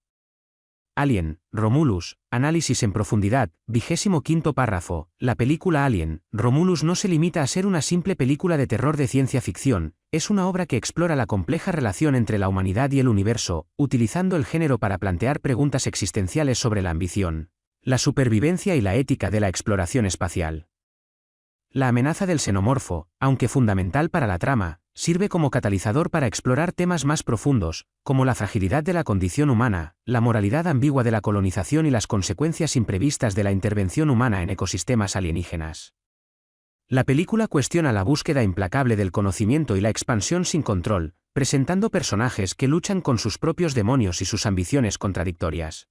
Alien, Romulus, análisis en profundidad, 25º párrafo, la película Alien, Romulus no se limita a ser una simple película de terror de ciencia ficción, es una obra que explora la compleja relación entre la humanidad y el universo, utilizando el género para plantear preguntas existenciales sobre la ambición, la supervivencia y la ética de la exploración espacial. La amenaza del xenomorfo, aunque fundamental para la trama, sirve como catalizador para explorar temas más profundos, como la fragilidad de la condición humana, la moralidad ambigua de la colonización y las consecuencias imprevistas de la intervención humana en ecosistemas alienígenas. La película cuestiona la búsqueda implacable del conocimiento y la expansión sin control, presentando personajes que luchan con sus propios demonios y sus ambiciones contradictorias.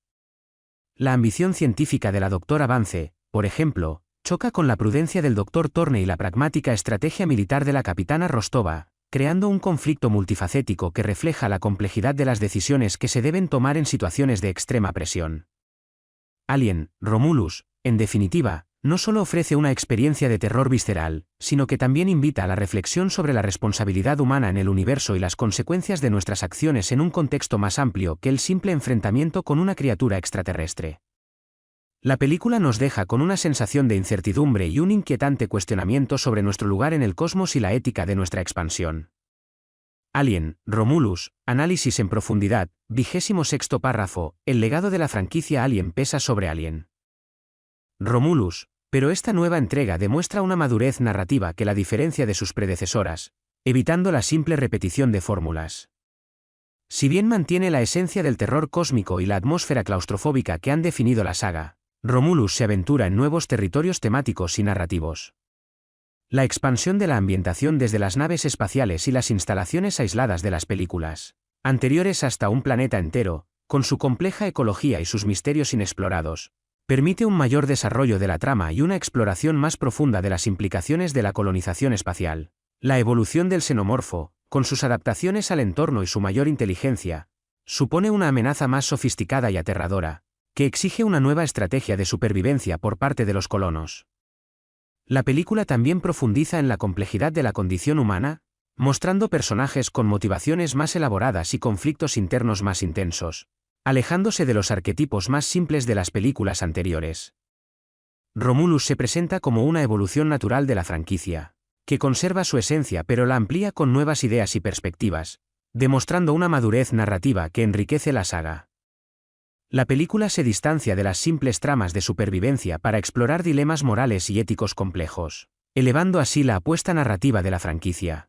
La ambición científica de la Dra. Vance, por ejemplo, choca con la prudencia del Dr. Thorne y la pragmática estrategia militar de la capitana Rostova, creando un conflicto multifacético que refleja la complejidad de las decisiones que se deben tomar en situaciones de extrema presión. Alien, Romulus, en definitiva, no solo ofrece una experiencia de terror visceral, sino que también invita a la reflexión sobre la responsabilidad humana en el universo y las consecuencias de nuestras acciones en un contexto más amplio que el simple enfrentamiento con una criatura extraterrestre. La película nos deja con una sensación de incertidumbre y un inquietante cuestionamiento sobre nuestro lugar en el cosmos y la ética de nuestra expansión. Alien, Romulus, análisis en profundidad, 26º párrafo, el legado de la franquicia Alien pesa sobre Alien. Romulus, pero esta nueva entrega demuestra una madurez narrativa que la diferencia de sus predecesoras, evitando la simple repetición de fórmulas. Si bien mantiene la esencia del terror cósmico y la atmósfera claustrofóbica que han definido la saga, Romulus se aventura en nuevos territorios temáticos y narrativos. La expansión de la ambientación desde las naves espaciales y las instalaciones aisladas de las películas anteriores hasta un planeta entero, con su compleja ecología y sus misterios inexplorados, permite un mayor desarrollo de la trama y una exploración más profunda de las implicaciones de la colonización espacial. La evolución del xenomorfo, con sus adaptaciones al entorno y su mayor inteligencia, supone una amenaza más sofisticada y aterradora, que exige una nueva estrategia de supervivencia por parte de los colonos. La película también profundiza en la complejidad de la condición humana, mostrando personajes con motivaciones más elaboradas y conflictos internos más intensos, alejándose de los arquetipos más simples de las películas anteriores. Romulus se presenta como una evolución natural de la franquicia, que conserva su esencia pero la amplía con nuevas ideas y perspectivas, demostrando una madurez narrativa que enriquece la saga. La película se distancia de las simples tramas de supervivencia para explorar dilemas morales y éticos complejos, elevando así la apuesta narrativa de la franquicia.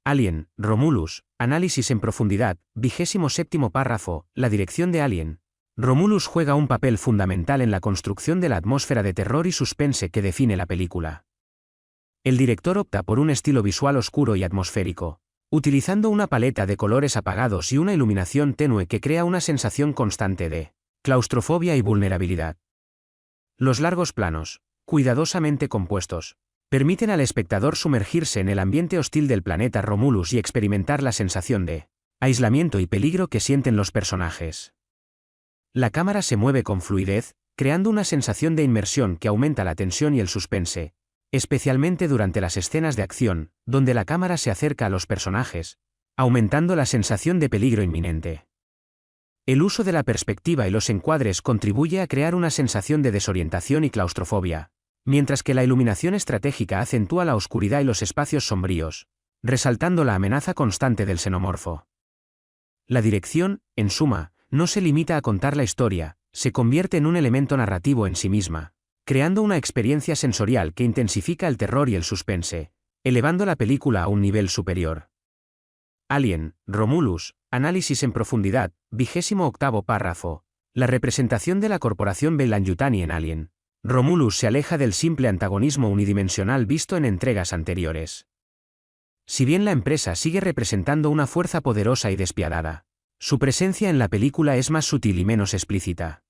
Alien, Romulus, análisis en profundidad, 27º párrafo, la dirección de Alien. Romulus juega un papel fundamental en la construcción de la atmósfera de terror y suspense que define la película. El director opta por un estilo visual oscuro y atmosférico, utilizando una paleta de colores apagados y una iluminación tenue que crea una sensación constante de claustrofobia y vulnerabilidad. Los largos planos, cuidadosamente compuestos, permiten al espectador sumergirse en el ambiente hostil del planeta Romulus y experimentar la sensación de aislamiento y peligro que sienten los personajes. La cámara se mueve con fluidez, creando una sensación de inmersión que aumenta la tensión y el suspense, especialmente durante las escenas de acción, donde la cámara se acerca a los personajes, aumentando la sensación de peligro inminente. El uso de la perspectiva y los encuadres contribuye a crear una sensación de desorientación y claustrofobia, mientras que la iluminación estratégica acentúa la oscuridad y los espacios sombríos, resaltando la amenaza constante del xenomorfo. La dirección, en suma, no se limita a contar la historia, se convierte en un elemento narrativo en sí misma, creando una experiencia sensorial que intensifica el terror y el suspense, elevando la película a un nivel superior. Alien, Romulus, análisis en profundidad, 28º párrafo. La representación de la corporación Beyland-Yutani en Alien, Romulus se aleja del simple antagonismo unidimensional visto en entregas anteriores. Si bien la empresa sigue representando una fuerza poderosa y despiadada, su presencia en la película es más sutil y menos explícita.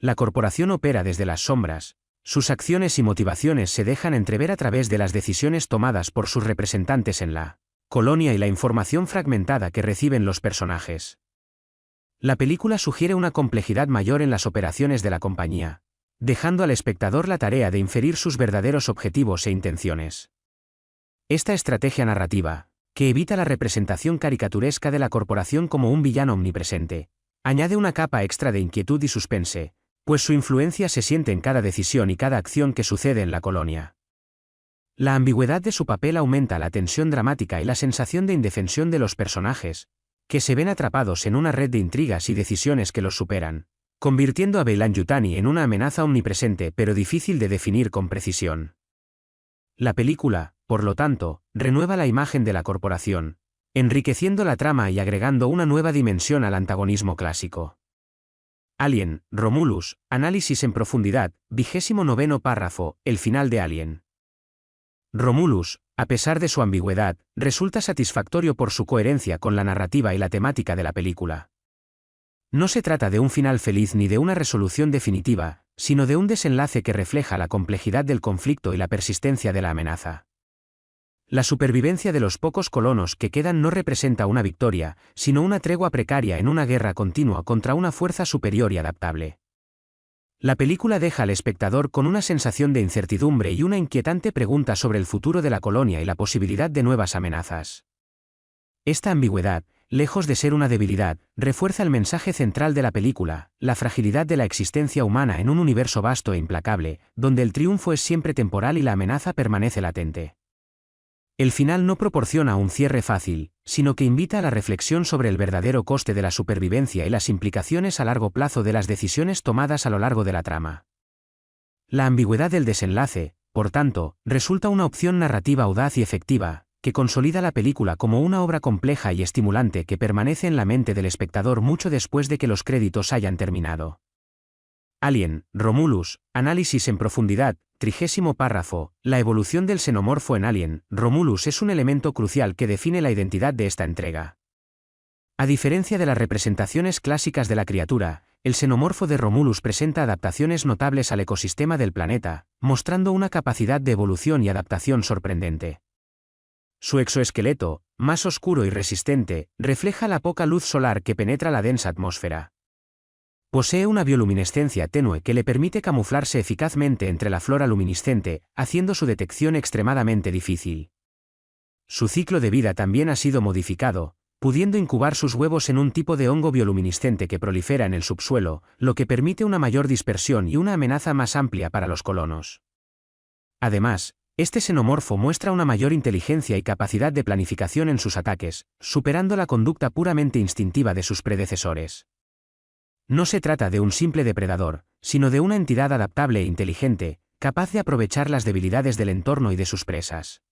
La corporación opera desde las sombras, sus acciones y motivaciones se dejan entrever a través de las decisiones tomadas por sus representantes en la colonia y la información fragmentada que reciben los personajes. La película sugiere una complejidad mayor en las operaciones de la compañía, dejando al espectador la tarea de inferir sus verdaderos objetivos e intenciones. Esta estrategia narrativa, que evita la representación caricaturesca de la corporación como un villano omnipresente, añade una capa extra de inquietud y suspense, pues su influencia se siente en cada decisión y cada acción que sucede en la colonia. La ambigüedad de su papel aumenta la tensión dramática y la sensación de indefensión de los personajes, que se ven atrapados en una red de intrigas y decisiones que los superan, convirtiendo a Beyland-Yutani en una amenaza omnipresente pero difícil de definir con precisión. La película, por lo tanto, renueva la imagen de la corporación, enriqueciendo la trama y agregando una nueva dimensión al antagonismo clásico. Alien, Romulus, análisis en profundidad, 29º párrafo, el final de Alien. Romulus, a pesar de su ambigüedad, resulta satisfactorio por su coherencia con la narrativa y la temática de la película. No se trata de un final feliz ni de una resolución definitiva, sino de un desenlace que refleja la complejidad del conflicto y la persistencia de la amenaza. La supervivencia de los pocos colonos que quedan no representa una victoria, sino una tregua precaria en una guerra continua contra una fuerza superior y adaptable. La película deja al espectador con una sensación de incertidumbre y una inquietante pregunta sobre el futuro de la colonia y la posibilidad de nuevas amenazas. Esta ambigüedad, lejos de ser una debilidad, refuerza el mensaje central de la película, la fragilidad de la existencia humana en un universo vasto e implacable, donde el triunfo es siempre temporal y la amenaza permanece latente. El final no proporciona un cierre fácil, sino que invita a la reflexión sobre el verdadero coste de la supervivencia y las implicaciones a largo plazo de las decisiones tomadas a lo largo de la trama. La ambigüedad del desenlace, por tanto, resulta una opción narrativa audaz y efectiva, que consolida la película como una obra compleja y estimulante que permanece en la mente del espectador mucho después de que los créditos hayan terminado. Alien, Romulus, análisis en profundidad, 30º párrafo. La evolución del xenomorfo en Alien, Romulus es un elemento crucial que define la identidad de esta entrega. A diferencia de las representaciones clásicas de la criatura, el xenomorfo de Romulus presenta adaptaciones notables al ecosistema del planeta, mostrando una capacidad de evolución y adaptación sorprendente. Su exoesqueleto, más oscuro y resistente, refleja la poca luz solar que penetra la densa atmósfera. Posee una bioluminescencia tenue que le permite camuflarse eficazmente entre la flora luminiscente, haciendo su detección extremadamente difícil. Su ciclo de vida también ha sido modificado, pudiendo incubar sus huevos en un tipo de hongo bioluminiscente que prolifera en el subsuelo, lo que permite una mayor dispersión y una amenaza más amplia para los colonos. Además, este xenomorfo muestra una mayor inteligencia y capacidad de planificación en sus ataques, superando la conducta puramente instintiva de sus predecesores. No se trata de un simple depredador, sino de una entidad adaptable e inteligente, capaz de aprovechar las debilidades del entorno y de sus presas.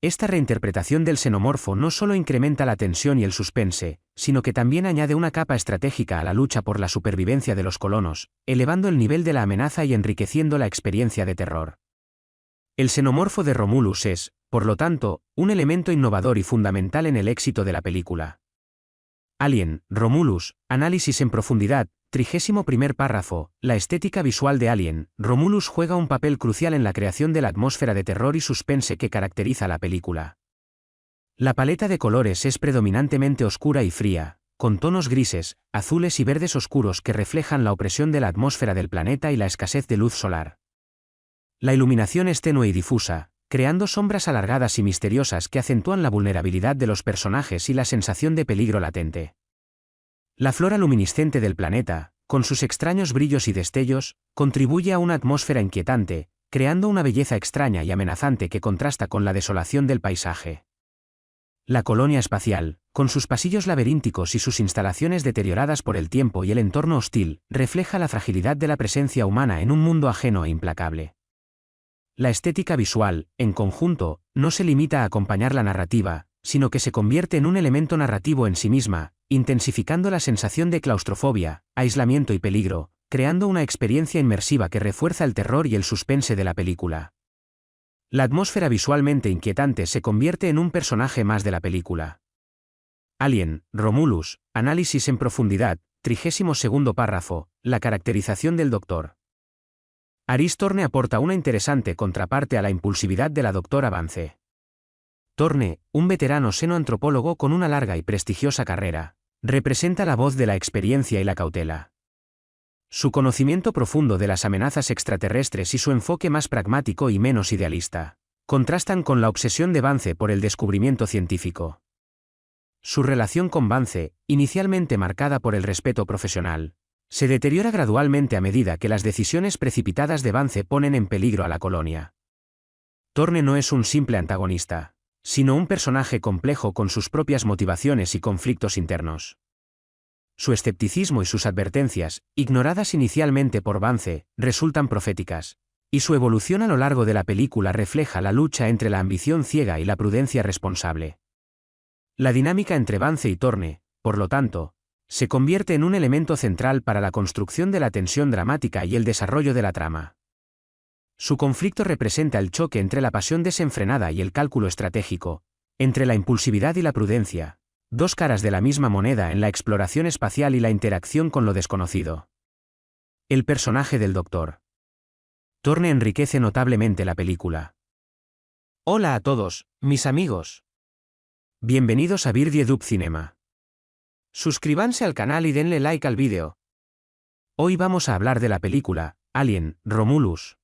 Esta reinterpretación del xenomorfo no solo incrementa la tensión y el suspense, sino que también añade una capa estratégica a la lucha por la supervivencia de los colonos, elevando el nivel de la amenaza y enriqueciendo la experiencia de terror. El xenomorfo de Romulus es, por lo tanto, un elemento innovador y fundamental en el éxito de la película. Alien, Romulus, análisis en profundidad, 31º párrafo, la estética visual de Alien, Romulus juega un papel crucial en la creación de la atmósfera de terror y suspense que caracteriza la película. La paleta de colores es predominantemente oscura y fría, con tonos grises, azules y verdes oscuros que reflejan la opresión de la atmósfera del planeta y la escasez de luz solar. La iluminación es tenue y difusa, creando sombras alargadas y misteriosas que acentúan la vulnerabilidad de los personajes y la sensación de peligro latente. La flora luminiscente del planeta, con sus extraños brillos y destellos, contribuye a una atmósfera inquietante, creando una belleza extraña y amenazante que contrasta con la desolación del paisaje. La colonia espacial, con sus pasillos laberínticos y sus instalaciones deterioradas por el tiempo y el entorno hostil, refleja la fragilidad de la presencia humana en un mundo ajeno e implacable. La estética visual, en conjunto, no se limita a acompañar la narrativa, sino que se convierte en un elemento narrativo en sí misma, intensificando la sensación de claustrofobia, aislamiento y peligro, creando una experiencia inmersiva que refuerza el terror y el suspense de la película. La atmósfera visualmente inquietante se convierte en un personaje más de la película. Alien, Romulus, análisis en profundidad, 32º párrafo, la caracterización del Dr. Aris Thorne aporta una interesante contraparte a la impulsividad de la Dra. Vance. Thorne, un veterano xenoantropólogo con una larga y prestigiosa carrera, representa la voz de la experiencia y la cautela. Su conocimiento profundo de las amenazas extraterrestres y su enfoque más pragmático y menos idealista, contrastan con la obsesión de Vance por el descubrimiento científico. Su relación con Vance, inicialmente marcada por el respeto profesional, se deteriora gradualmente a medida que las decisiones precipitadas de Vance ponen en peligro a la colonia. Thorne no es un simple antagonista, sino un personaje complejo con sus propias motivaciones y conflictos internos. Su escepticismo y sus advertencias, ignoradas inicialmente por Vance, resultan proféticas, y su evolución a lo largo de la película refleja la lucha entre la ambición ciega y la prudencia responsable. La dinámica entre Vance y Thorne, por lo tanto, se convierte en un elemento central para la construcción de la tensión dramática y el desarrollo de la trama. Su conflicto representa el choque entre la pasión desenfrenada y el cálculo estratégico, entre la impulsividad y la prudencia, dos caras de la misma moneda en la exploración espacial y la interacción con lo desconocido. El personaje del Dr. Thorne enriquece notablemente la película. Hola a todos, mis amigos. Bienvenidos a Birdie Cinema. Suscríbanse al canal y denle like al vídeo. Hoy vamos a hablar de la película, Alien, Romulus.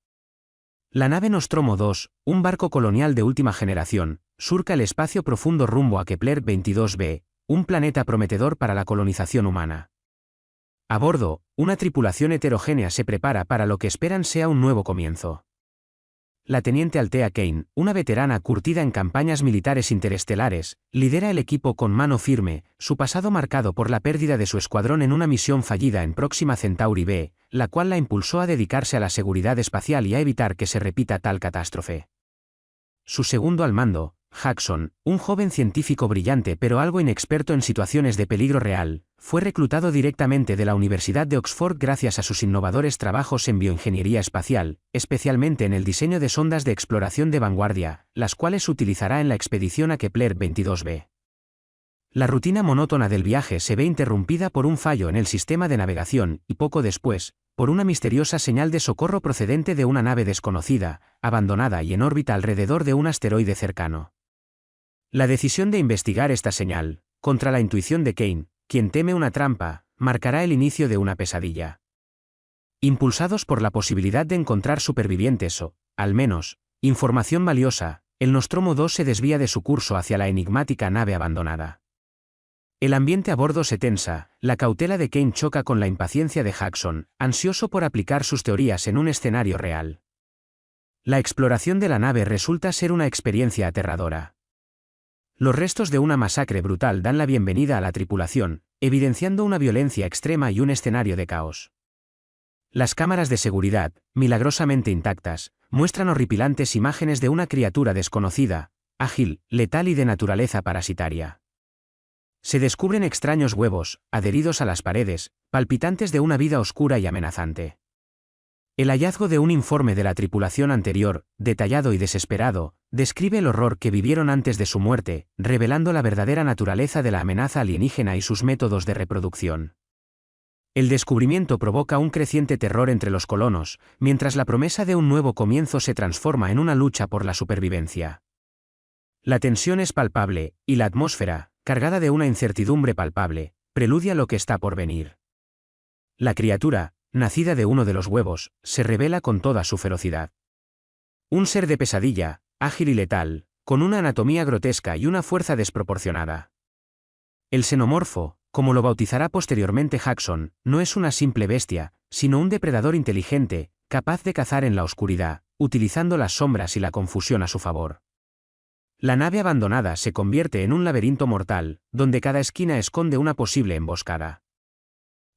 La nave Nostromo 2, un barco colonial de última generación, surca el espacio profundo rumbo a Kepler 22b, un planeta prometedor para la colonización humana. A bordo, una tripulación heterogénea se prepara para lo que esperan sea un nuevo comienzo. La teniente Althea Kane, una veterana curtida en campañas militares interestelares, lidera el equipo con mano firme, su pasado marcado por la pérdida de su escuadrón en una misión fallida en Próxima Centauri b, la cual la impulsó a dedicarse a la seguridad espacial y a evitar que se repita tal catástrofe. Su segundo al mando, Jackson, un joven científico brillante pero algo inexperto en situaciones de peligro real, fue reclutado directamente de la Universidad de Oxford gracias a sus innovadores trabajos en bioingeniería espacial, especialmente en el diseño de sondas de exploración de vanguardia, las cuales utilizará en la expedición a Kepler 22b. La rutina monótona del viaje se ve interrumpida por un fallo en el sistema de navegación y poco después, por una misteriosa señal de socorro procedente de una nave desconocida, abandonada y en órbita alrededor de un asteroide cercano. La decisión de investigar esta señal, contra la intuición de Kane, quien teme una trampa, marcará el inicio de una pesadilla. Impulsados por la posibilidad de encontrar supervivientes o, al menos, información valiosa, el Nostromo 2 se desvía de su curso hacia la enigmática nave abandonada. El ambiente a bordo se tensa, la cautela de Kane choca con la impaciencia de Jackson, ansioso por aplicar sus teorías en un escenario real. La exploración de la nave resulta ser una experiencia aterradora. Los restos de una masacre brutal dan la bienvenida a la tripulación, evidenciando una violencia extrema y un escenario de caos. Las cámaras de seguridad, milagrosamente intactas, muestran horripilantes imágenes de una criatura desconocida, ágil, letal y de naturaleza parasitaria. Se descubren extraños huevos, adheridos a las paredes, palpitantes de una vida oscura y amenazante. El hallazgo de un informe de la tripulación anterior, detallado y desesperado, describe el horror que vivieron antes de su muerte, revelando la verdadera naturaleza de la amenaza alienígena y sus métodos de reproducción. El descubrimiento provoca un creciente terror entre los colonos, mientras la promesa de un nuevo comienzo se transforma en una lucha por la supervivencia. La tensión es palpable, y la atmósfera, cargada de una incertidumbre palpable, preludia lo que está por venir. La criatura, nacida de uno de los huevos, se revela con toda su ferocidad. Un ser de pesadilla, ágil y letal, con una anatomía grotesca y una fuerza desproporcionada. El xenomorfo, como lo bautizará posteriormente Jackson, no es una simple bestia, sino un depredador inteligente, capaz de cazar en la oscuridad, utilizando las sombras y la confusión a su favor. La nave abandonada se convierte en un laberinto mortal, donde cada esquina esconde una posible emboscada.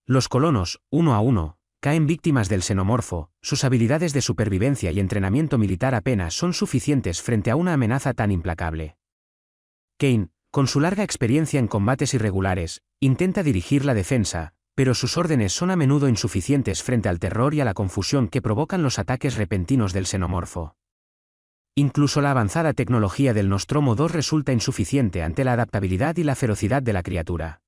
Los colonos, uno a uno, caen víctimas del xenomorfo, sus habilidades de supervivencia y entrenamiento militar apenas son suficientes frente a una amenaza tan implacable. Kane, con su larga experiencia en combates irregulares, intenta dirigir la defensa, pero sus órdenes son a menudo insuficientes frente al terror y a la confusión que provocan los ataques repentinos del xenomorfo. Incluso la avanzada tecnología del Nostromo 2 resulta insuficiente ante la adaptabilidad y la ferocidad de la criatura.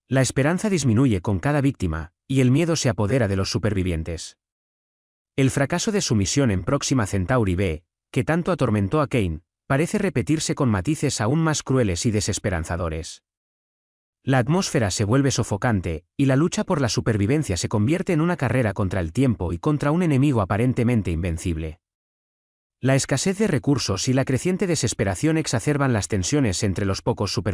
La esperanza disminuye con cada víctima, y el miedo se apodera de los supervivientes. El fracaso de su misión en Próxima Centauri B, que tanto atormentó a Kane, parece repetirse con matices aún más crueles y desesperanzadores. La atmósfera se vuelve sofocante, y la lucha por la supervivencia se convierte en una carrera contra el tiempo y contra un enemigo aparentemente invencible. La escasez de recursos y la creciente desesperación exacerban las tensiones entre los pocos supervivientes.